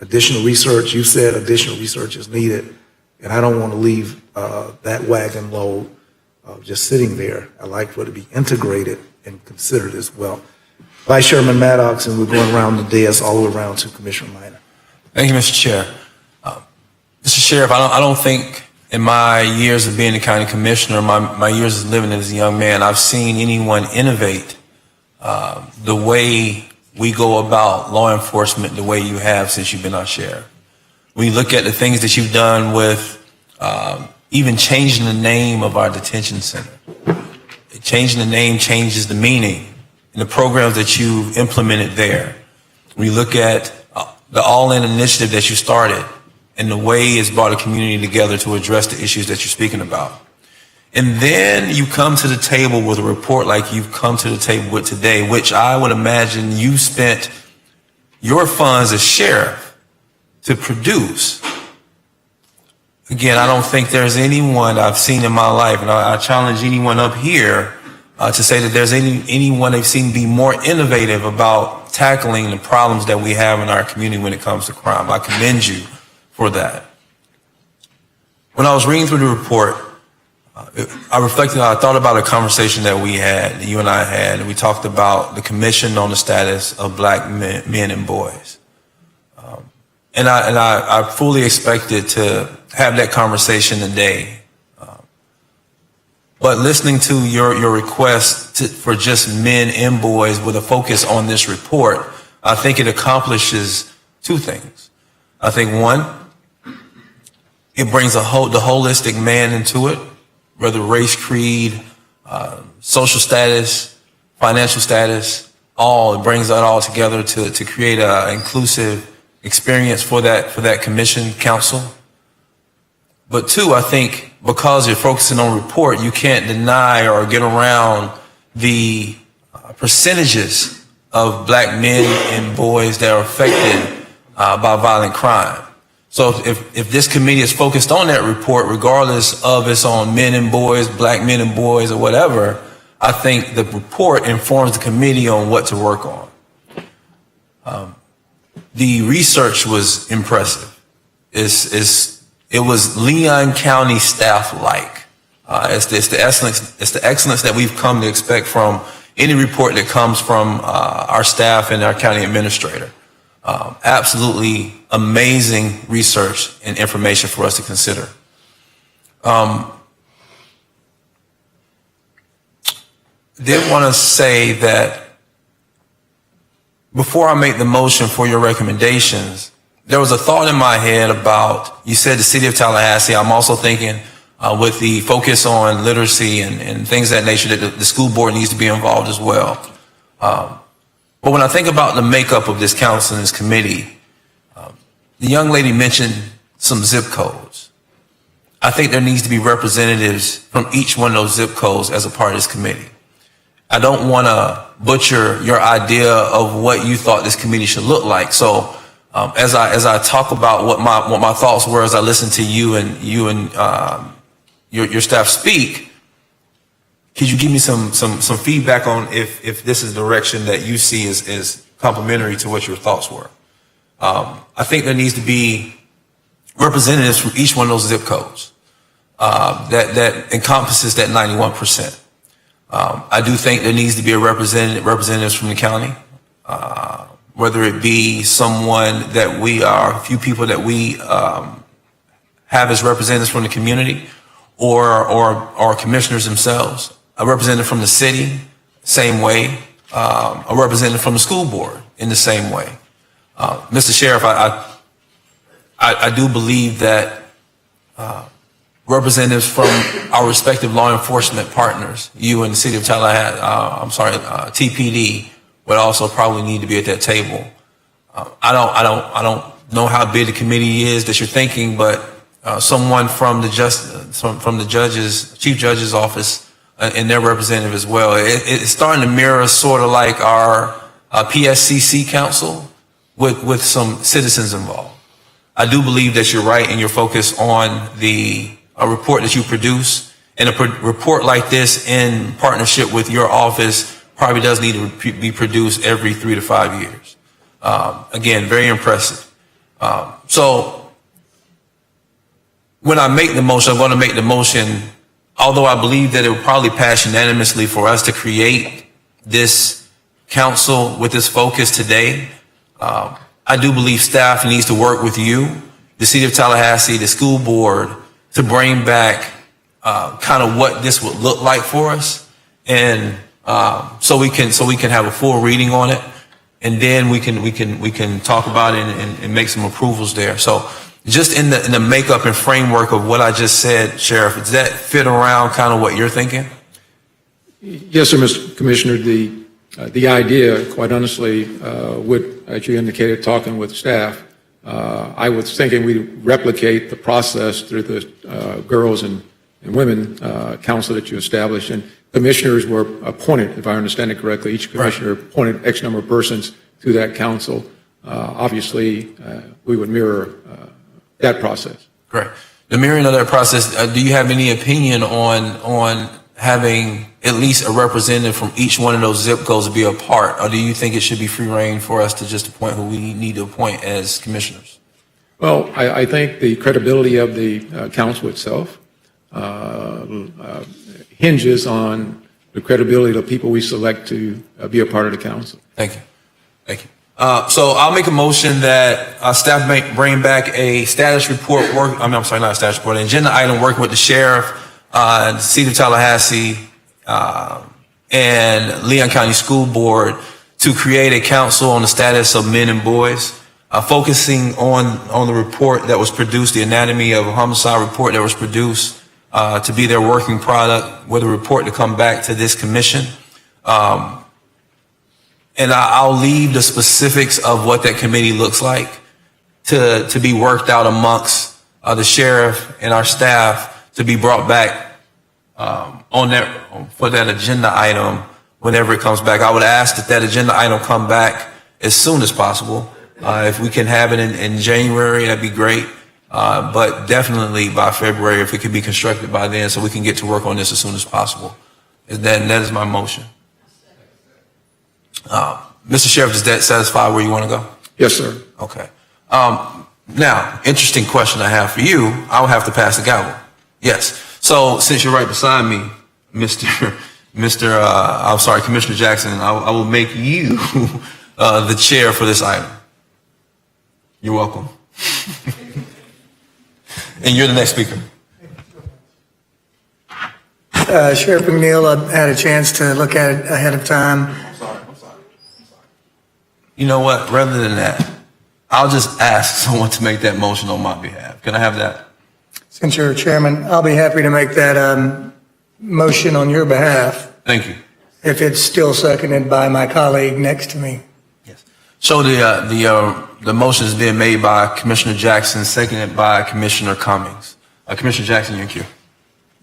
additional research, you said additional research is needed, and I don't want to leave that wagon load just sitting there. I like for it to be integrated and considered as well. Vice Chairman Maddox, and we're going around the dais all the way around to Commissioner Minor. Thank you, Mr. Chair. Mr. Sheriff, I don't think in my years of being a county commissioner, my years of living as a young man, I've seen anyone innovate the way we go about law enforcement the way you have since you've been our sheriff. We look at the things that you've done with even changing the name of our detention center. Changing the name changes the meaning and the programs that you've implemented there. We look at the All-In initiative that you started and the way it's brought a community together to address the issues that you're speaking about. And then you come to the table with a report like you've come to the table with today, which I would imagine you spent your funds as sheriff to produce. Again, I don't think there's anyone I've seen in my life, and I challenge anyone up here to say that there's anyone they've seen be more innovative about tackling the problems that we have in our community when it comes to crime. I commend you for that. When I was reading through the report, I thought about a conversation that we had, that you and I had, and we talked about the Commission on the Status of Black Men and Boys. And I fully expected to have that conversation today. But listening to your request for just men and boys with a focus on this report, I think it accomplishes two things. I think one, it brings the holistic man into it, whether race, creed, social status, financial status, it brings that all together to create an inclusive experience for that commission council. But two, I think because you're focusing on report, you can't deny or get around the percentages of black men and boys that are affected by violent crime. So if this committee is focused on that report, regardless of it's on men and boys, black men and boys, or whatever, I think the report informs the committee on what to work on. The research was impressive. It was Leon County staff-like. It's the excellence that we've come to expect from any report that comes from our staff and our county administrator. Absolutely amazing research and information for us to consider. Did want to say that before I make the motion for your recommendations, there was a thought in my head about, you said the city of Tallahassee. I'm also thinking with the focus on literacy and things of that nature that the school board needs to be involved as well. But when I think about the makeup of this council and this committee, the young lady mentioned some zip codes. I think there needs to be representatives from each one of those zip codes as a part of this committee. I don't want to butcher your idea of what you thought this committee should look like. So As I talk about what my thoughts were as I listened to you and your staff speak, could you give me some feedback on if this is the direction that you see is complementary to what your thoughts were? I think there needs to be representatives from each one of those zip codes that encompasses that 91%. I do think there needs to be representatives from the county, whether it be someone that a few people that we have as representatives from the community, or commissioners themselves, a representative from the city, same way, a representative from the school board in the same way. Mr. Sheriff, I do believe that representatives from our respective law enforcement partners, you and the city of Tallahassee, TPD, would also probably need to be at that table. I don't know how big the committee is that you're thinking, but someone from the chief judge's office and their representative as well. It's starting to mirror sort of like our PSCC council with some citizens involved. I do believe that you're right in your focus on the report that you produce, and a report like this in partnership with your office probably does need to be produced every 3 to 5 years. Again, very impressive. So when I make the motion, I'm going to make the motion, although I believe that it will probably pass unanimously for us to create this council with this focus today. I do believe staff needs to work with you, the city of Tallahassee, the school board, to bring back kind of what this would look like for us, and so we can have a full reading on it, and then we can talk about it and make some approvals there. So just in the makeup and framework of what I just said, Sheriff, does that fit around kind of what you're thinking? Yes, sir, Mr. Commissioner. The idea, quite honestly, as you indicated, talking with staff, I was thinking we'd replicate the process through the girls and women council that you established, and commissioners were appointed, if I understand it correctly. Each commissioner appointed X number of persons to that council. Obviously, we would mirror that process. Correct. The mirroring of that process, do you have any opinion on having at least a representative from each one of those zip codes to be a part, or do you think it should be free reign for us to just appoint who we need to appoint as commissioners? Well, I think the credibility of the council itself hinges on the credibility of the people we select to be a part of the council. Thank you. Thank you. So I'll make a motion that staff may bring back a status report, not a status report, an agenda item working with the sheriff, the city of Tallahassee, and Leon County School Board to create a council on the status of men and boys, focusing on the report that was produced, the anatomy of a homicide report that was produced, to be their working product, with a report to come back to this commission. And I'll leave the specifics of what that committee looks like to be worked out amongst the sheriff and our staff to be brought back for that agenda item whenever it comes back. I would ask that agenda item come back as soon as possible. If we can have it in January, that'd be great. But definitely by February, if it could be constructed by then, so we can get to work on this as soon as possible. That is my motion. Mr. Sheriff, does that satisfy where you want to go? Yes, sir. Okay. Now, interesting question I have for you. I'll have to pass the gavel. Yes. So since you're right beside me, Commissioner Jackson, I will make you the chair for this item. You're welcome. And you're the next speaker. Sheriff McNeil, I had a chance to look at it ahead of time. I'm sorry. You know what? Rather than that, I'll just ask someone to make that motion on my behalf. Can I have that? Since you're chairman, I'll be happy to make that motion on your behalf. Thank you. If it's still seconded by my colleague next to me. So the motion is being made by Commissioner Jackson, seconded by Commissioner Cummings. Commissioner Jackson, you're in queue.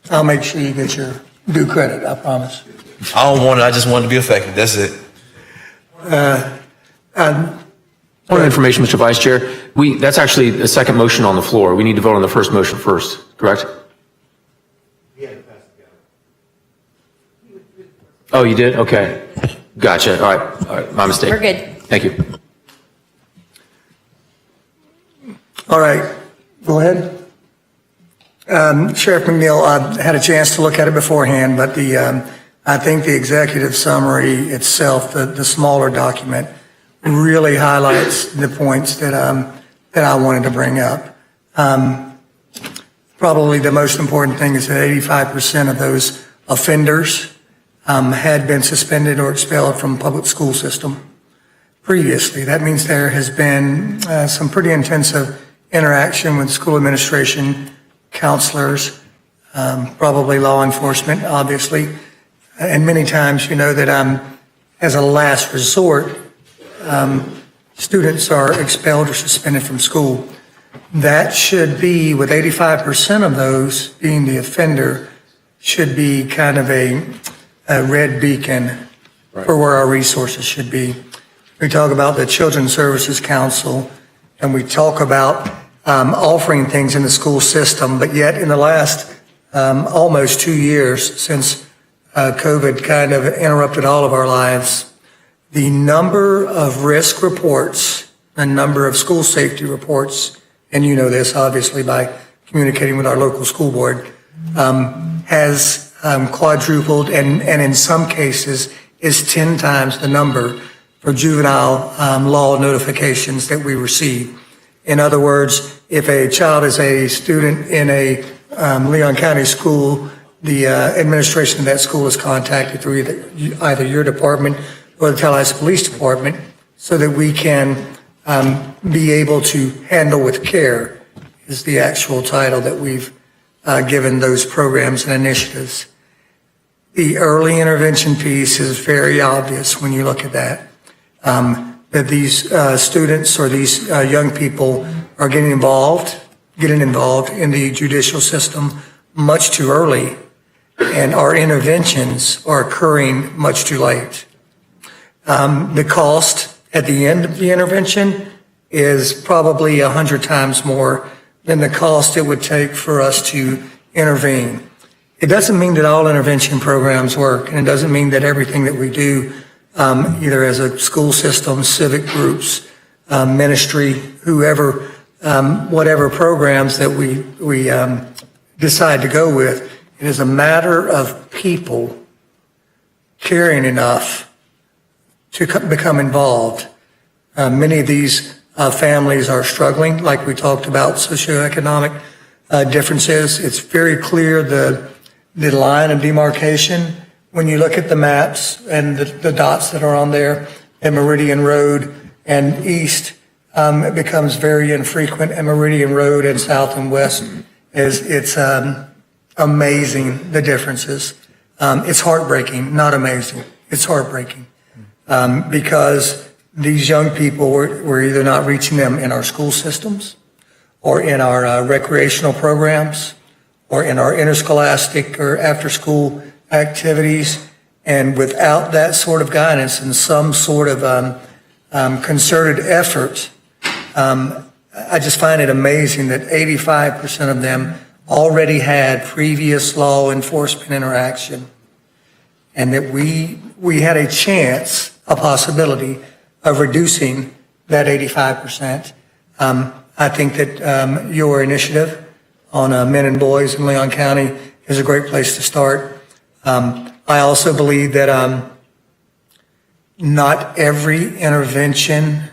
I'll make sure you get your due credit, I promise. I don't want it. I just want it to be effective. That's it. I Point of information, Mr. Vice Chair. That's actually a second motion on the floor. We need to vote on the first motion first, correct? Oh, you did? Okay. Gotcha. All right. My mistake. We're good. Thank you. All right, go ahead. Sheriff McNeil, I had a chance to look at it beforehand, but I think the executive summary itself, the smaller document, really highlights the points that I wanted to bring up. Probably the most important thing is that 85% of those offenders had been suspended or expelled from the public school system previously. That means there has been some pretty intensive interaction with school administration, counselors, probably law enforcement, obviously. And many times, you know, that as a last resort, students are expelled or suspended from school. That should be, with 85% of those being the offender, should be kind of a red beacon for where our resources should be. We talk about the Children's Services Council, and we talk about offering things in the school system, but yet in the last almost 2 years since COVID kind of interrupted all of our lives, the number of risk reports, the number of school safety reports, and you know this obviously by communicating with our local school board, has quadrupled and in some cases is 10 times the number for juvenile law notifications that we receive. In other words, if a child is a student in a Leon County school, the administration of that school is contacted through either your department or the Tallahassee Police Department so that we can be able to handle with care is the actual title that we've given those programs and initiatives. The early intervention piece is very obvious when you look at that. That these students or these young people are getting involved in the judicial system much too early, and our interventions are occurring much too late. The cost at the end of the intervention is probably 100 times more than the cost it would take for us to intervene. It doesn't mean that all intervention programs work, and it doesn't mean that everything that we do either as a school system, civic groups, ministry, whoever, whatever programs that we decide to go with. It is a matter of people caring enough to become involved. Many of these families are struggling, like we talked about, socioeconomic differences. It's very clear the line of demarcation. When you look at the maps and the dots that are on there, and Meridian Road and East, it becomes very infrequent, and Meridian Road and South and West it's amazing the differences. It's heartbreaking, not amazing. It's heartbreaking because these young people we're either not reaching them in our school systems, or in our recreational programs, or in our interscholastic or after-school activities, and without that sort of guidance and some sort of concerted effort, I just find it amazing that 85% of them already had previous law enforcement interaction, and that we had a chance, a possibility of reducing that 85%. I think that your initiative on men and boys in Leon County is a great place to start. I also believe that not every intervention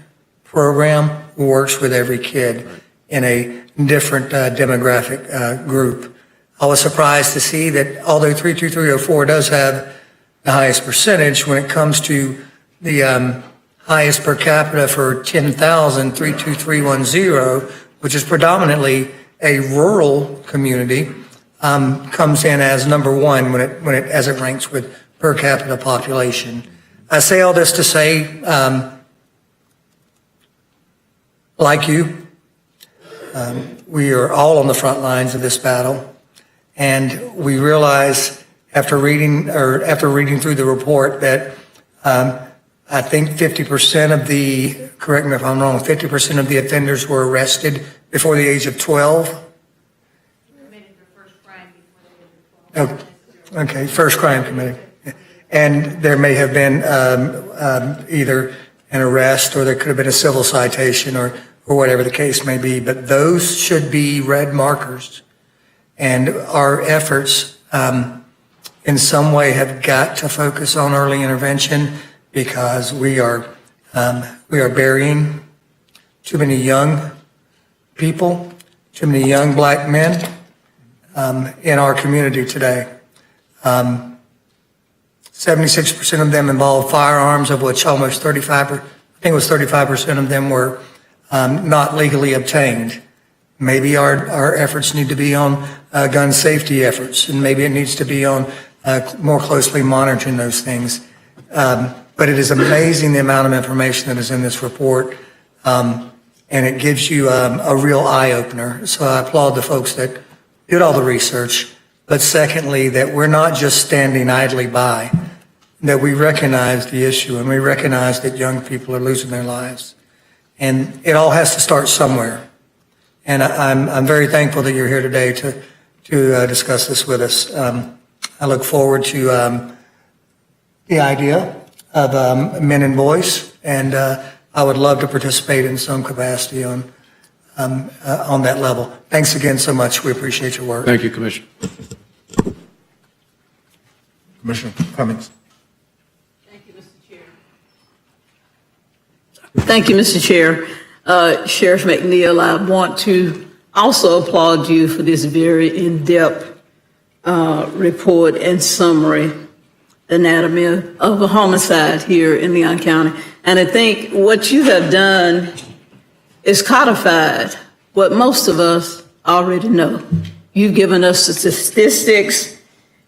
program works with every kid in a different demographic group. I was surprised to see that although 32304 does have the highest percentage when it comes to the highest per capita for 10,000, 32310, which is predominantly a rural community, comes in as number one as it ranks with per capita population. I say all this to say, like you, we are all on the front lines of this battle, and we realize after reading through the report that I think 50% of the, correct me if I'm wrong, 50% of the offenders were arrested before the age of 12. Oh, okay, first crime committed. And there may have been either an arrest or there could have been a civil citation or whatever the case may be. But those should be red markers. And our efforts in some way have got to focus on early intervention because we are burying too many young people, too many young black men in our community today. 76% of them involve firearms, of which almost 35% of them were not legally obtained. Maybe our efforts need to be on gun safety efforts, and maybe it needs to be on more closely monitoring those things. But it is amazing the amount of information that is in this report, and it gives you a real eye-opener. So I applaud the folks that did all the research. But secondly, that we're not just standing idly by, that we recognize the issue and we recognize that young people are losing their lives. And it all has to start somewhere. And I'm very thankful that you're here today to discuss this with us. I look forward to the idea of Men and Voice, and I would love to participate in some capacity on that level. Thanks again so much. We appreciate your work. Thank you, Commissioner. Commissioner Cummings. Thank you, Mr. Chair. Sheriff McNeil, I want to also applaud you for this very in-depth report and summary, anatomy of a homicide here in Leon County. And I think what you have done is codified what most of us already know. You've given us the statistics,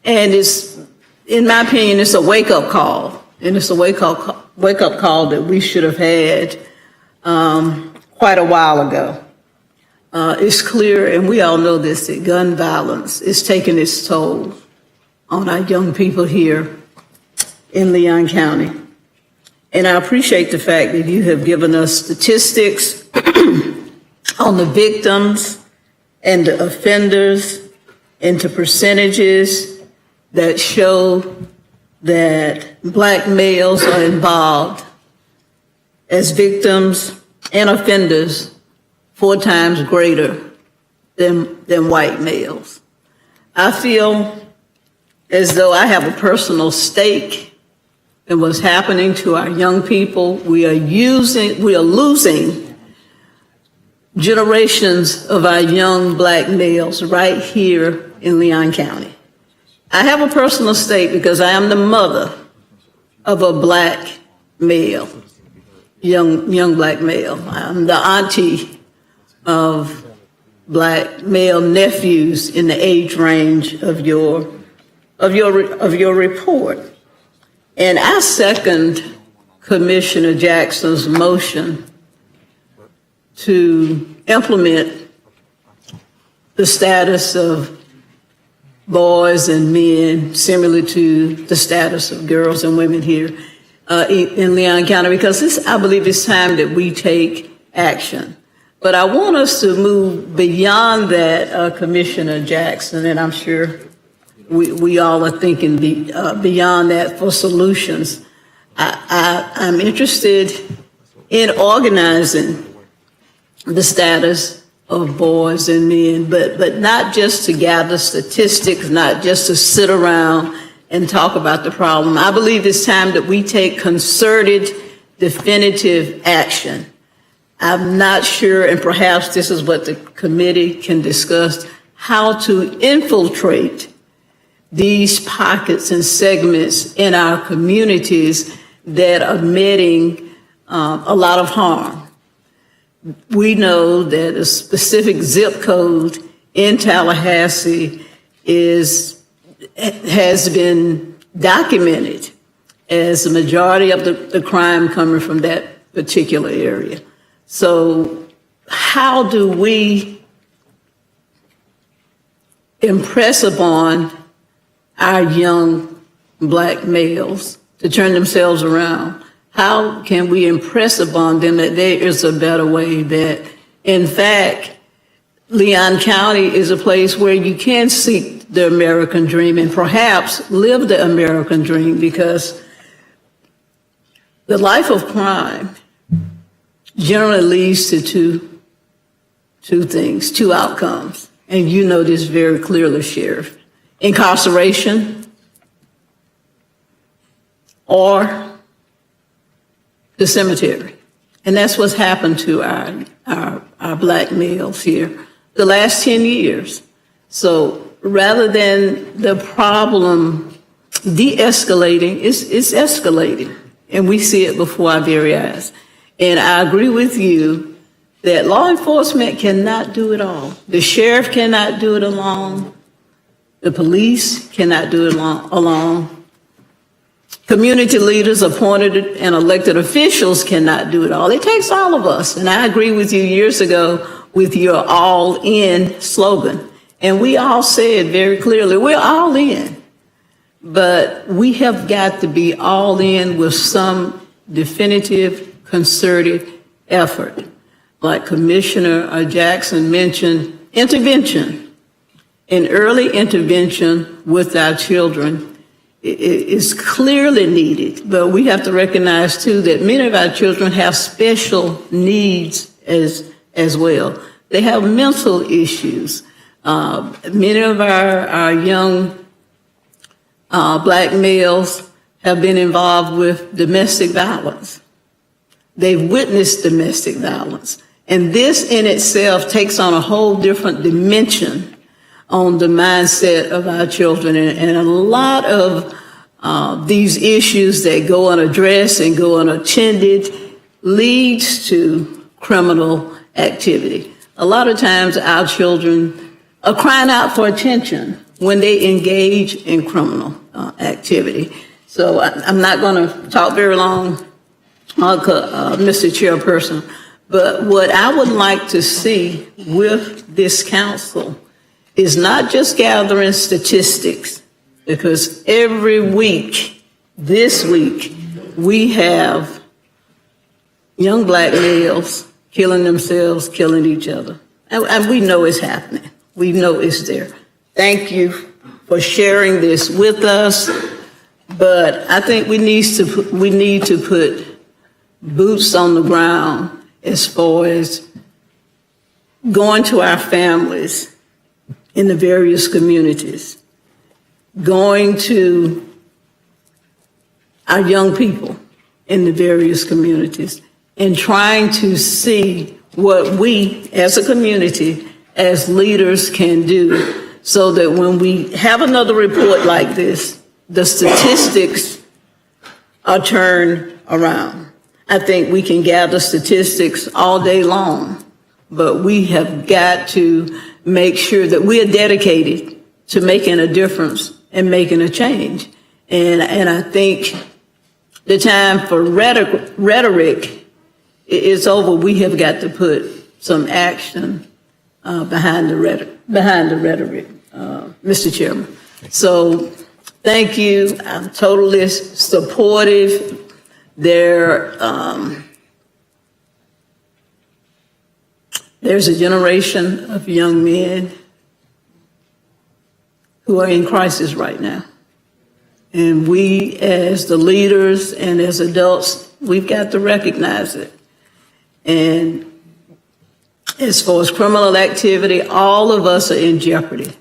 and it's, in my opinion, it's a wake-up call. And it's a wake-up call that we should have had quite a while ago. It's clear, and we all know this, that gun violence is taking its toll on our young people here in Leon County. And I appreciate the fact that you have given us statistics on the victims and the offenders and the percentages that show that black males are involved as victims and offenders 4 times greater than white males. I feel as though I have a personal stake in what's happening to our young people. We are losing generations of our young black males right here in Leon County. I have a personal stake because I am the mother of a black male, young black male. I'm the auntie of black male nephews in the age range of your report. And I second Commissioner Jackson's motion to implement the status of boys and men similar to the status of girls and women here in Leon County, because I believe it's time that we take action. But I want us to move beyond that, Commissioner Jackson, and I'm sure we all are thinking beyond that for solutions. I'm interested in organizing the status of boys and men, but not just to gather statistics, not just to sit around and talk about the problem. I believe it's time that we take concerted, definitive action. I'm not sure, and perhaps this is what the committee can discuss, how to infiltrate these pockets and segments in our communities that are meeting a lot of harm. We know that a specific zip code in Tallahassee has been documented as the majority of the crime coming from that particular area. So how do we impress upon our young black males to turn themselves around how can we impress upon them that there is a better way, that in fact, Leon County is a place where you can seek the American dream and perhaps live the American dream, because the life of crime generally leads to two things, two outcomes. And you know this very clearly, Sheriff. Incarceration or the cemetery. And that's what's happened to our black males here the last 10 years. So rather than the problem de-escalating, it's escalating. And we see it before our very eyes. And I agree with you that law enforcement cannot do it all. The sheriff cannot do it alone. The police cannot do it alone. Community leaders, appointed and elected officials cannot do it all. It takes all of us. And I agree with you years ago with your all in slogan. And we all said very clearly, we're all in. But we have got to be all in with some definitive, concerted effort. Like Commissioner Jackson mentioned, intervention. And early intervention with our children is clearly needed. But we have to recognize, too, that many of our children have special needs as well. They have mental issues. Many of our young black males have been involved with domestic violence. They've witnessed domestic violence. And this in itself takes on a whole different dimension on the mindset of our children. And a lot of these issues that go unaddressed and go unattended leads to criminal activity. A lot of times our children are crying out for attention when they engage in criminal activity. So I'm not going to talk very long, Mr. Chairperson, but what I would like to see with this council is not just gathering statistics, because every week, this week, we have young black males killing themselves, killing each other. And we know it's happening. We know it's there. Thank you for sharing this with us. But I think we need to put boots on the ground as far as going to our families in the various communities, going to our young people in the various communities, and trying to see what we as a community, as leaders, can do so that when we have another report like this, the statistics are turned around. I think we can gather statistics all day long, but we have got to make sure that we are dedicated to making a difference and making a change. And I think the time for rhetoric is over. We have got to put some action behind the rhetoric, Mr. Chairman. So thank you. I'm totally supportive. There's a generation of young men who are in crisis right now. And we, as the leaders and as adults, we've got to recognize it. And as far as criminal activity, all of us are in jeopardy.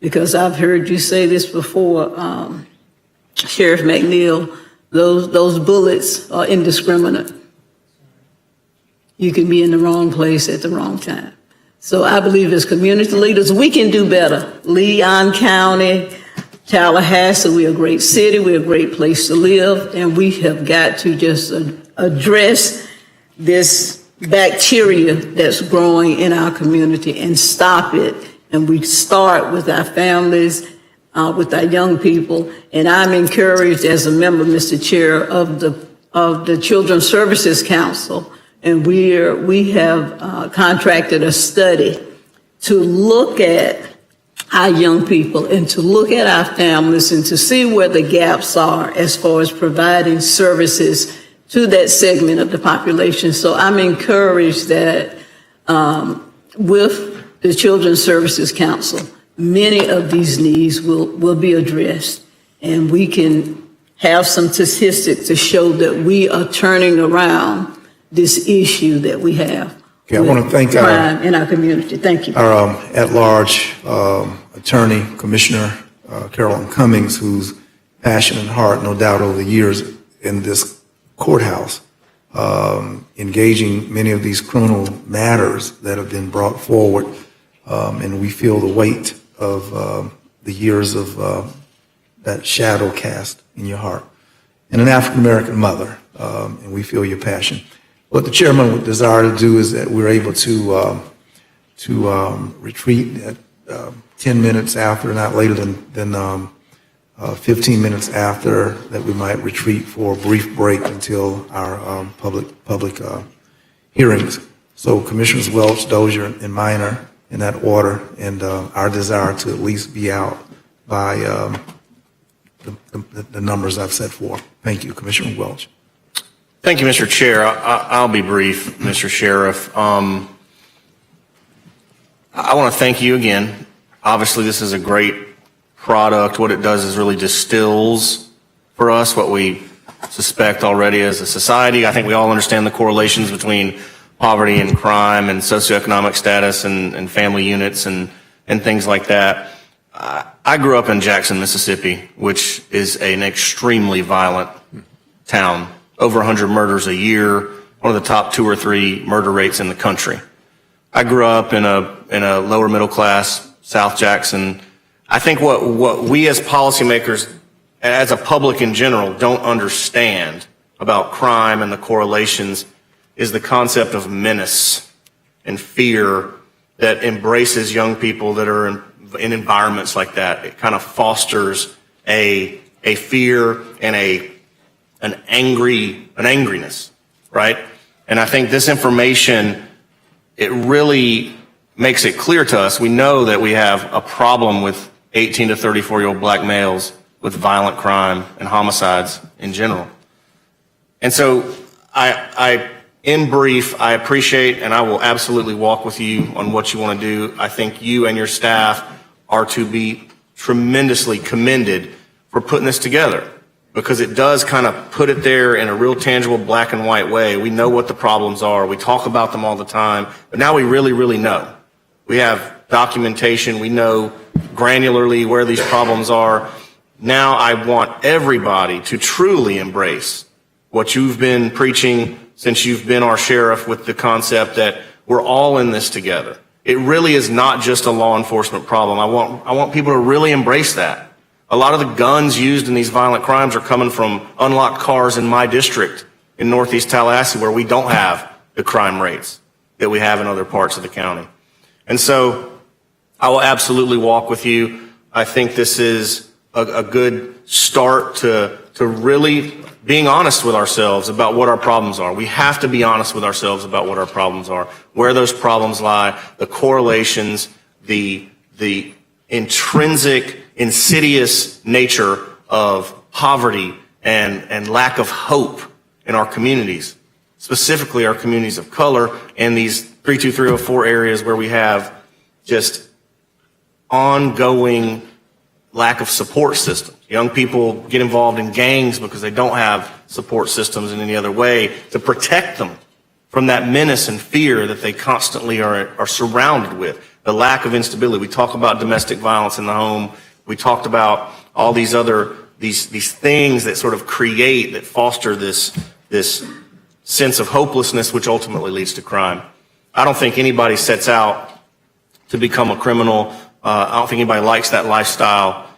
Because I've heard you say this before, Sheriff McNeil, those bullets are indiscriminate. You can be in the wrong place at the wrong time. So I believe as community leaders, we can do better. Leon County, Tallahassee, we're a great city, we're a great place to live, and we have got to just address this bacteria that's growing in our community and stop it. And we start with our families, with our young people. And I'm encouraged as a member, Mr. Chair, of the Children's Services Council, and we have contracted a study to look at our young people and to look at our families and to see where the gaps are as far as providing services to that segment of the population. So I'm encouraged that with the Children's Services Council, many of these needs will be addressed, and we can have some statistics to show that we are turning around this issue that we have. Okay, I want to thank crime in our community. Thank you. our at-large attorney, Commissioner Carolyn Cummings, whose passion and heart, no doubt, over the years in this courthouse, engaging many of these criminal matters that have been brought forward, and we feel the weight of the years of that shadow cast in your heart. And an African-American mother, and we feel your passion. What the chairman would desire to do is that we're able to retreat at 10 minutes after, not later than 15 minutes after, that we might retreat for a brief break until our public hearings. So Commissioners Welch, Dozier, and Minor in that order, and our desire to at least be out by the numbers I've set forth. Thank you, Commissioner Welch. Thank you, Mr. Chair. I'll be brief, Mr. Sheriff. I want to thank you again. Obviously, this is a great product. What it does is really distills for us what we suspect already as a society. I think we all understand the correlations between poverty and crime and socioeconomic status and family units and things like that. I grew up in Jackson, Mississippi, which is an extremely violent town. Over 100 murders a year, one of the top 2 or 3 murder rates in the country. I grew up in a lower middle class South Jackson. I think what we as policymakers, as a public in general, don't understand about crime and the correlations is the concept of menace and fear that embraces young people that are in environments like that. It kind of fosters a fear and an angriness, right? And I think this information, it really makes it clear to us. We know that we have a problem with 18 to 34-year-old black males with violent crime and homicides in general. And so in brief, I appreciate and I will absolutely walk with you on what you want to do. I think you and your staff are to be tremendously commended for putting this together, because it does kind of put it there in a real tangible black and white way. We know what the problems are. We talk about them all the time, but now we really, really know. We have documentation. We know granularly where these problems are. Now I want everybody to truly embrace what you've been preaching since you've been our sheriff, with the concept that we're all in this together. It really is not just a law enforcement problem. I want people to really embrace that. A lot of the guns used in these violent crimes are coming from unlocked cars in my district in Northeast Tallahassee, where we don't have the crime rates that we have in other parts of the county. And so I will absolutely walk with you. I think this is a good start to really being honest with ourselves about what our problems are. We have to be honest with ourselves about what our problems are, where those problems lie, the correlations, the intrinsic, insidious nature of poverty and lack of hope in our communities, specifically our communities of color and these 32304 areas where we have just ongoing lack of support systems. Young people get involved in gangs because they don't have support systems in any other way to protect them from that menace and fear that they constantly are surrounded with. The lack of instability. We talk about domestic violence in the home. We talked about all these other, these things that sort of create, that foster this sense of hopelessness, which ultimately leads to crime. I don't think anybody sets out to become a criminal. I don't think anybody likes that lifestyle.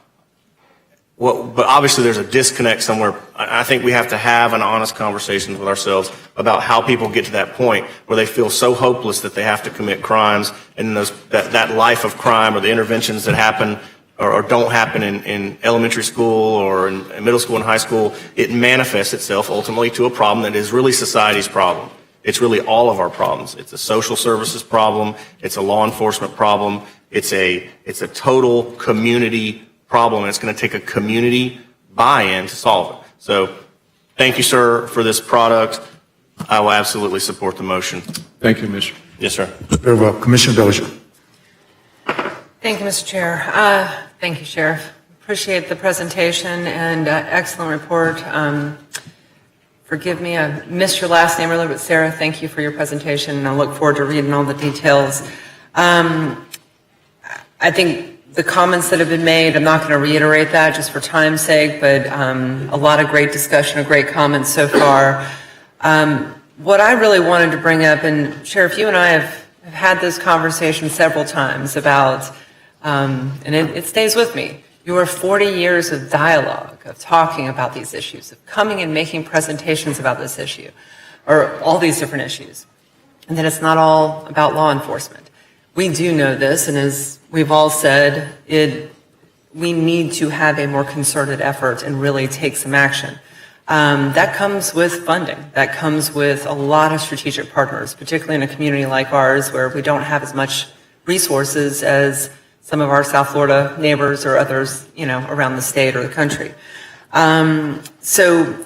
But obviously there's a disconnect somewhere. I think we have to have an honest conversation with ourselves about how people get to that point where they feel so hopeless that they have to commit crimes, and that life of crime or the interventions that happen or don't happen in elementary school or in middle school and high school, it manifests itself ultimately to a problem that is really society's problem. It's really all of our problems. It's a social services problem. It's a law enforcement problem. It's a total community problem. And it's going to take a community buy-in to solve it. So Thank you, sir, for this product. I will absolutely support the motion. Thank you, Mr. Yes, sir. Very well. Commissioner Dozier. Thank you, Mr. Chair. Thank you, Sheriff. Appreciate the presentation and excellent report. Forgive me, I missed your last name earlier, but Sarah, thank you for your presentation, and I look forward to reading all the details. I think the comments that have been made, I'm not going to reiterate that just for time's sake, but a lot of great discussion, of great comments so far. What I really wanted to bring up, and Sheriff, you and I have had this conversation several times about, and it stays with me, your 40 years of dialogue, of talking about these issues, of coming and making presentations about this issue, or all these different issues, and that it's not all about law enforcement. We do know this, and as we've all said, we need to have a more concerted effort and really take some action. That comes with funding. That comes with a lot of strategic partners, particularly in a community like ours where we don't have as much resources as some of our South Florida neighbors or others, around the state or the country. So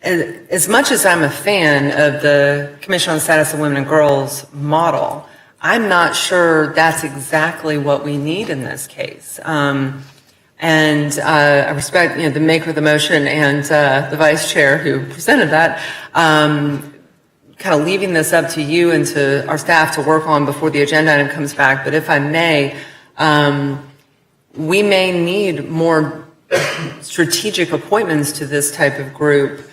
as much as I'm a fan of the Commission on the Status of Women and Girls model, I'm not sure that's exactly what we need in this case. I respect, the maker of the motion and the vice chair who presented that, kind of leaving this up to you and to our staff to work on before the agenda item comes back. But if I may, we may need more strategic appointments to this type of group,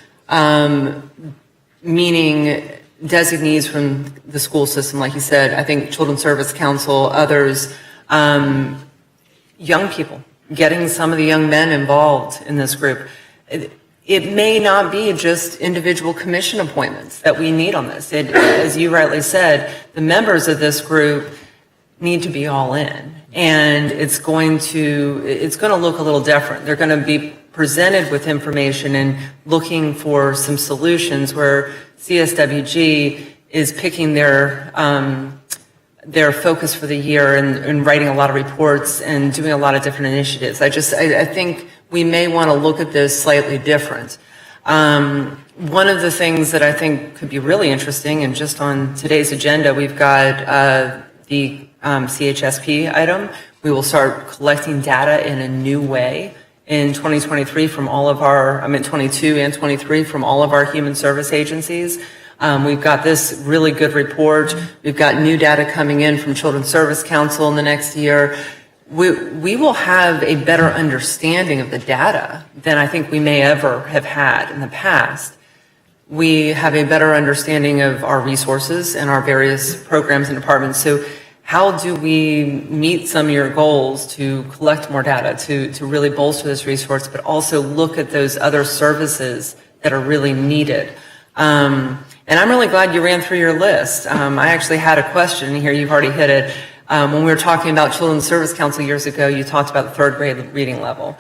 meaning designees from the school system, like you said. I think Children's Service Council, others, young people, getting some of the young men involved in this group. It may not be just individual commission appointments that we need on this. As you rightly said, the members of this group need to be all in. And it's going to look a little different. They're going to be presented with information and looking for some solutions where CSWG is picking their focus for the year and writing a lot of reports and doing a lot of different initiatives. I think we may want to look at this slightly different. One of the things that I think could be really interesting, and just on today's agenda, we've got the CHSP item. We will start collecting data in a new way in 2023 from all of our, 22 and 23 from all of our human service agencies. We've got this really good report. We've got new data coming in from Children's Service Council in the next year. We will have a better understanding of the data than I think we may ever have had in the past. We have a better understanding of our resources and our various programs and departments. So how do we meet some of your goals to collect more data, to really bolster this resource, but also look at those other services that are really needed? And I'm really glad you ran through your list. I actually had a question here. You've already hit it. When we were talking about Children's Service Council years ago, you talked about the third grade reading level.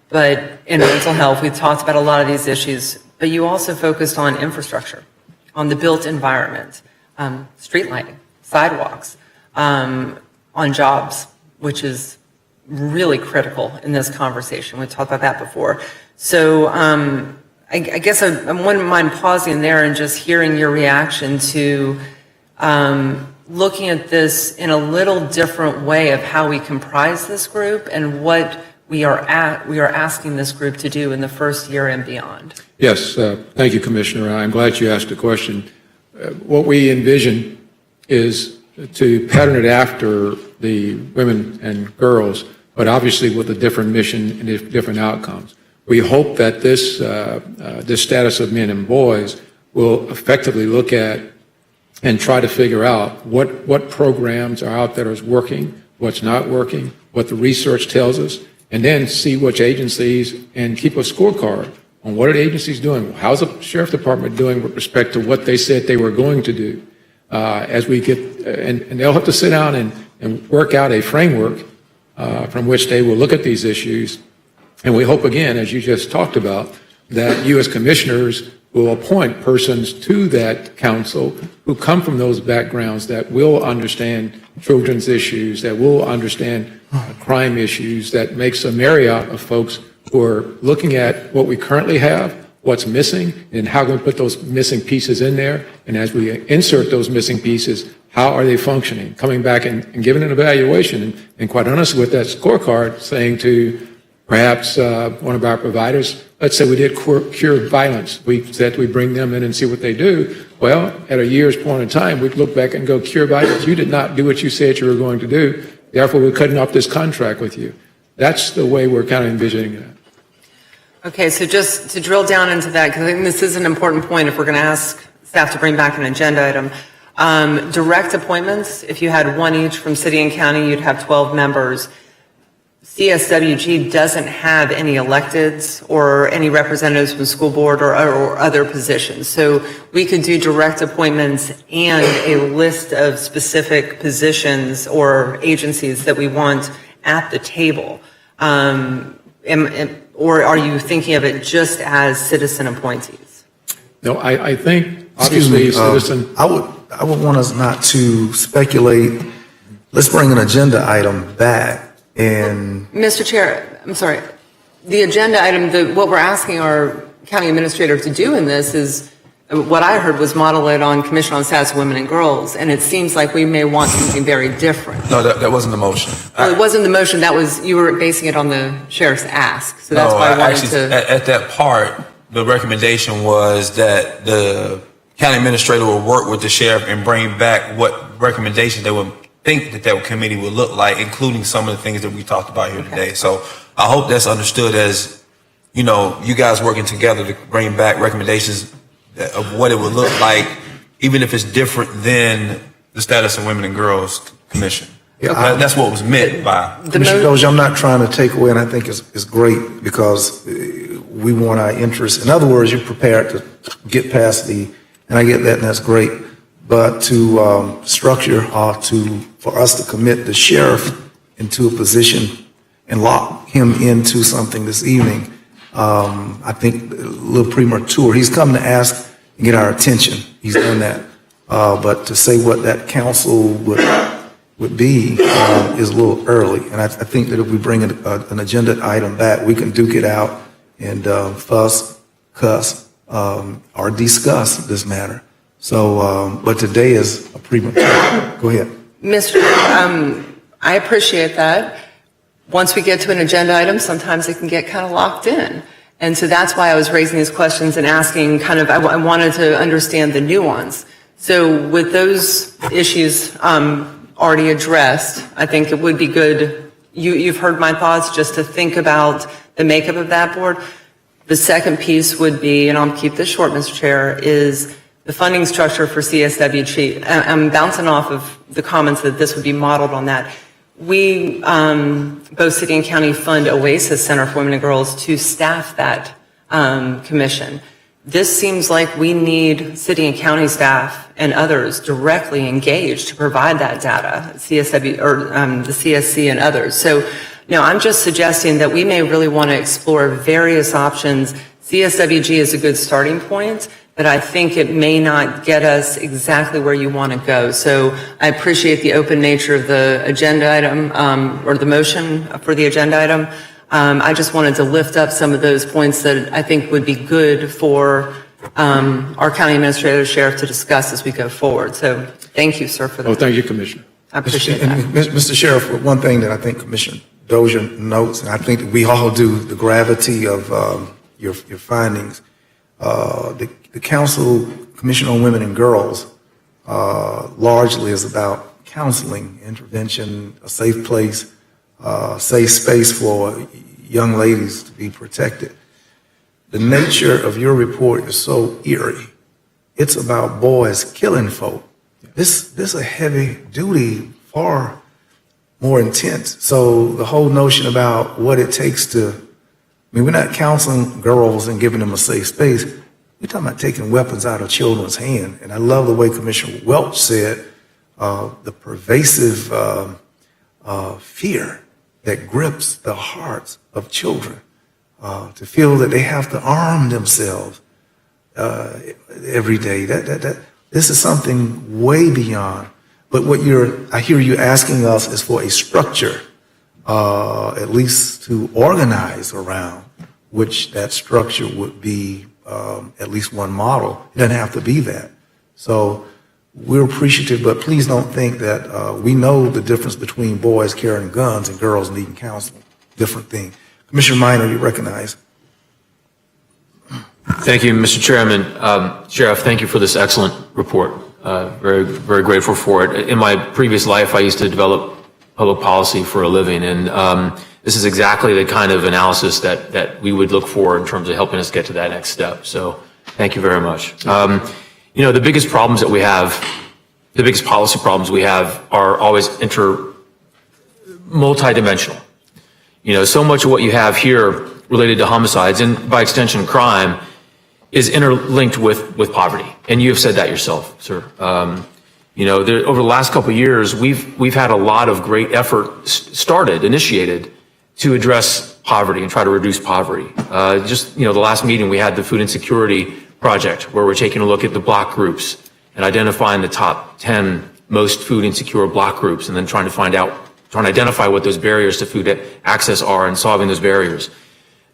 But in mental health, we talked about a lot of these issues. But you also focused on infrastructure, on the built environment, street lighting, sidewalks, on jobs, which is really critical in this conversation. We talked about that before. So I guess I wouldn't mind pausing there and just hearing your reaction to looking at this in a little different way of how we comprise this group and what we are asking this group to do in the first year and beyond. Yes, thank you, Commissioner. I'm glad you asked the question. What we envision is to pattern it after the women and girls, but obviously with a different mission and different outcomes. We hope that this status of men and boys will effectively look at and try to figure out what programs are out there is working, what's not working, what the research tells us, and then see which agencies and keep a scorecard on what are the agencies doing, how's the Sheriff Department doing with respect to what they said they were going to do. As we get, and they'll have to sit down and work out a framework from which they will look at these issues. And we hope, again, as you just talked about, that you as commissioners will appoint persons to that council who come from those backgrounds that will understand children's issues, that will understand crime issues, that makes a myriad of folks who are looking at what we currently have, what's missing and how can we put those missing pieces in there. And as we insert those missing pieces, how are they functioning? Coming back and giving an evaluation. And quite honestly, with that scorecard, saying to perhaps one of our providers, let's say we did cure violence. We said we bring them in and see what they do. Well, at a year's point in time, we'd look back and go, cure violence. You did not do what you said you were going to do. Therefore, we're cutting off this contract with you. That's the way we're kind of envisioning that. Okay, so just to drill down into that, because I think this is an important point if we're going to ask staff to bring back an agenda item. Direct appointments, if you had one each from city and county, you'd have 12 members. CSWG doesn't have any electeds or any representatives from school board or other positions. So we could do direct appointments and a list of specific positions or agencies that we want at the table. Or are you thinking of it just as citizen appointees? No, I think obviously citizen. I would want us not to speculate. Let's bring an agenda item back. And Mr. Chair, I'm sorry. The agenda item, what we're asking our county administrator to do in this is, what I heard was model it on Commission on Status of Women and Girls, and it seems like we may want something very different. No, that wasn't the motion. Well, it wasn't the motion, that was, you were basing it on the sheriff's ask, so that's why I wanted to. At that part, the recommendation was that the county administrator will work with the sheriff and bring back what recommendations they would think that committee would look like, including some of the things that we talked about here today. So I hope that's understood as, you know, you guys working together to bring back recommendations of what it would look like, even if it's different than the Status of Women and Girls Commission. Yeah, that's what was meant by. Commissioner Dozier, I'm not trying to take away, and I think it's great because we want our interests. In other words, you're prepared to get past and I get that, and that's great. But to structure for us to commit the sheriff into a position and lock him into something this evening, I think a little premature. He's come to ask and get our attention. He's done that. But to say what that council would be is a little early. And I think that if we bring an agenda item back, we can duke it out and fuss, cuss, or discuss this matter. So, but today is a premature. Go ahead. Mr. I appreciate that. Once we get to an agenda item, sometimes it can get kind of locked in. And so that's why I was raising these questions and asking I wanted to understand the nuance. So with those issues already addressed, I think it would be good, you've heard my thoughts, just to think about the makeup of that board. The second piece would be, and I'll keep this short, Mr. Chair, is the funding structure for CSWG. I'm bouncing off of the comments that this would be modeled on that. We, both city and county, fund Oasis Center for Women and Girls to staff that commission. This seems like we need city and county staff and others directly engaged to provide that data, CSW or the CSC and others. So, I'm just suggesting that we may really want to explore various options. CSWG is a good starting point, but I think it may not get us exactly where you want to go. So I appreciate the open nature of the agenda item, or the motion for the agenda item. I just wanted to lift up some of those points that I think would be good for our county administrator, sheriff to discuss as we go forward. So thank you, sir, for that. Oh, thank you, Commissioner. I appreciate that. Mr. Sheriff, one thing that I think Commissioner Dozier notes, and I think that we all do, the gravity of your findings. The Council Commission on Women and Girls largely is about counseling, intervention, a safe place, safe space for young ladies to be protected. The nature of your report is so eerie. It's about boys killing folk. This is a heavy duty, far more intense. So the whole notion about what it takes we're not counseling girls and giving them a safe space. We're talking about taking weapons out of children's hand. And I love the way Commissioner Welch said the pervasive fear that grips the hearts of children to feel that they have to arm themselves every day. This is something way beyond. But what I hear you asking us is for a structure, at least to organize around, which that structure would be at least one model. It doesn't have to be that. So we're appreciative, but please don't think that we know the difference between boys carrying guns and girls needing counseling. Different thing. Commissioner Minor, you recognize. Thank you, Mr. Chairman. Sheriff, thank you for this excellent report. Very, very grateful for it. In my previous life, I used to develop public policy for a living, and this is exactly the kind of analysis that we would look for in terms of helping us get to that next step. So thank you very much. The biggest problems that we have, the biggest policy problems we have are always multidimensional. So much of what you have here related to homicides and by extension crime is interlinked with poverty. And you have said that yourself, sir. Over the last couple of years, we've had a lot of great effort initiated to address poverty and try to reduce poverty. The last meeting we had the Food Insecurity Project, where we're taking a look at the block groups and identifying the top 10 most food insecure block groups, and then trying to identify what those barriers to food access are and solving those barriers.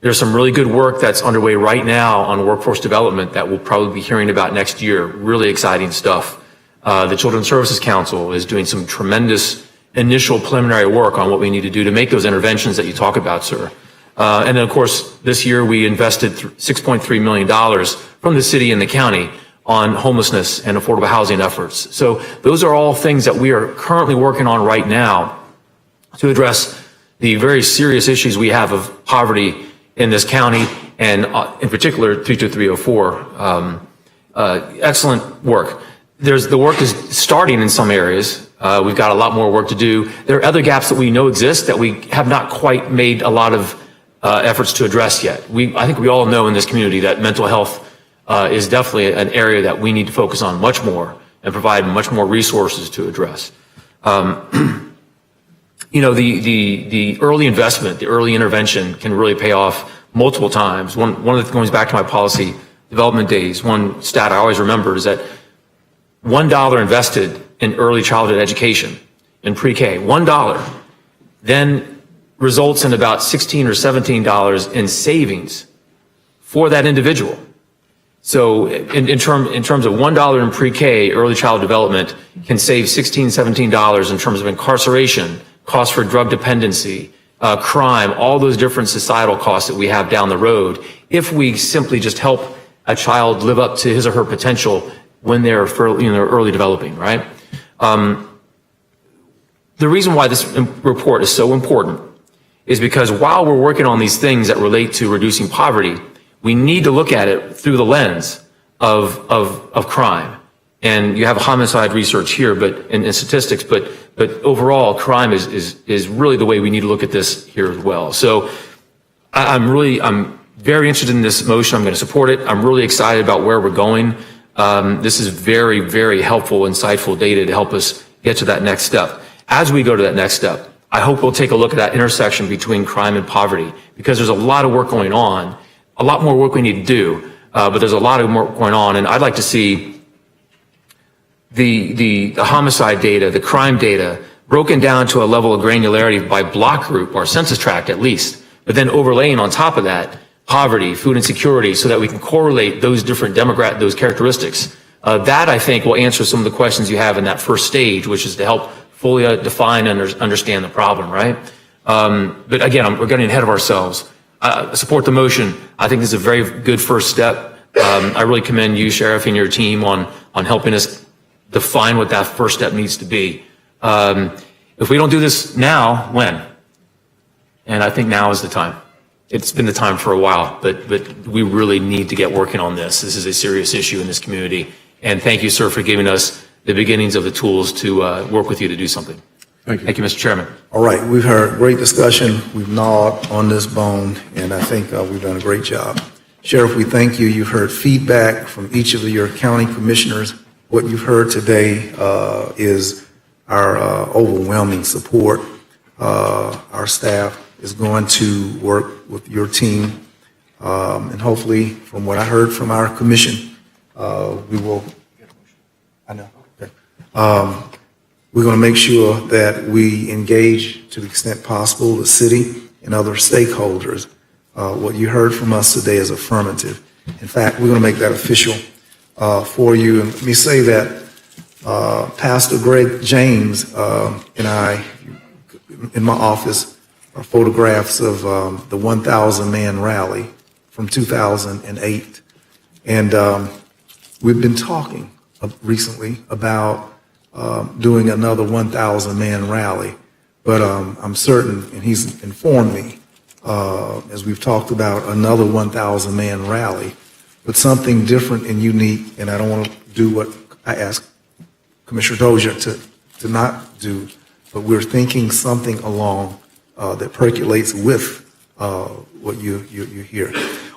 There's some really good work that's underway right now on workforce development that we'll probably be hearing about next year. Really exciting stuff. The Children's Services Council is doing some tremendous initial preliminary work on what we need to do to make those interventions that you talk about, sir. And then, of course, this year we invested $6.3 million from the city and the county on homelessness and affordable housing efforts. So those are all things that we are currently working on right now to address the very serious issues we have of poverty in this county, and in particular 32304. Excellent work. The work is starting in some areas. We've got a lot more work to do. There are other gaps that we know exist that we have not quite made a lot of efforts to address yet. I think we all know in this community that mental health is definitely an area that we need to focus on much more and provide much more resources to address. The early investment, the early intervention can really pay off multiple times. One of the, going back to my policy development days, one stat I always remember is that $1 invested in early childhood education in pre-K, $1, then results in about $16 or $17 in savings for that individual. So in terms of $1 in pre-K, early child development can save $16, $17 in terms of incarceration, costs for drug dependency, crime, all those different societal costs that we have down the road, if we simply just help a child live up to his or her potential when they're early developing, right? The reason why this report is so important is because while we're working on these things that relate to reducing poverty, we need to look at it through the lens of crime. And you have homicide research here, and statistics, but overall, crime is really the way we need to look at this here as well. So I'm very interested in this motion. I'm going to support it. I'm really excited about where we're going. This is very, very helpful, insightful data to help us get to that next step. As we go to that next step, I hope we'll take a look at that intersection between crime and poverty, because there's a lot of work going on, a lot more work we need to do, but there's a lot of work going on, and I'd like to see the homicide data, the crime data, broken down to a level of granularity by block group or census tract at least, but then overlaying on top of that poverty, food insecurity, so that we can correlate those different those characteristics. That, I think, will answer some of the questions you have in that first stage, which is to help fully define and understand the problem, right? But again, we're getting ahead of ourselves. Support the motion. I think this is a very good first step. I really commend you, Sheriff, and your team on helping us define what that first step needs to be. If we don't do this now, when? And I think now is the time. It's been the time for a while, but we really need to get working on this. This is a serious issue in this community. And thank you, sir, for giving us the beginnings of the tools to work with you to do something. Thank you. Thank you, Mr. Chairman. All right, we've heard great discussion. We've gnawed on this bone, and I think we've done a great job. Sheriff, we thank you. You've heard feedback from each of your county commissioners. What you've heard today is our overwhelming support. Our staff is going to work with your team, and hopefully, from what I heard from our commission, we will. I know. Okay. We're going to make sure that we engage to the extent possible the city and other stakeholders. What you heard from us today is affirmative. In fact, we're going to make that official for you. And let me say that Pastor Greg James and I, in my office, are photographs of the 1,000-man rally from 2008. And we've been talking recently about doing another 1,000-man rally. But I'm certain, and he's informed me, as we've talked about another 1,000-man rally, but something different and unique, and I don't want to do what I asked Commissioner Dozier to not do, but we're thinking something along that percolates with what you hear.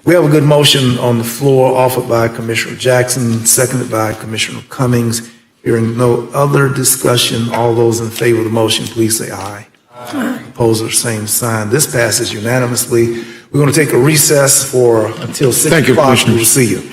We have a good motion on the floor offered by Commissioner Jackson, seconded by Commissioner Cummings. Hearing no other discussion, all those in favor of the motion, please say aye. Aye. Opposers, same sign. This passes unanimously. We're going to take a recess until 6 o'clock. We'll see you.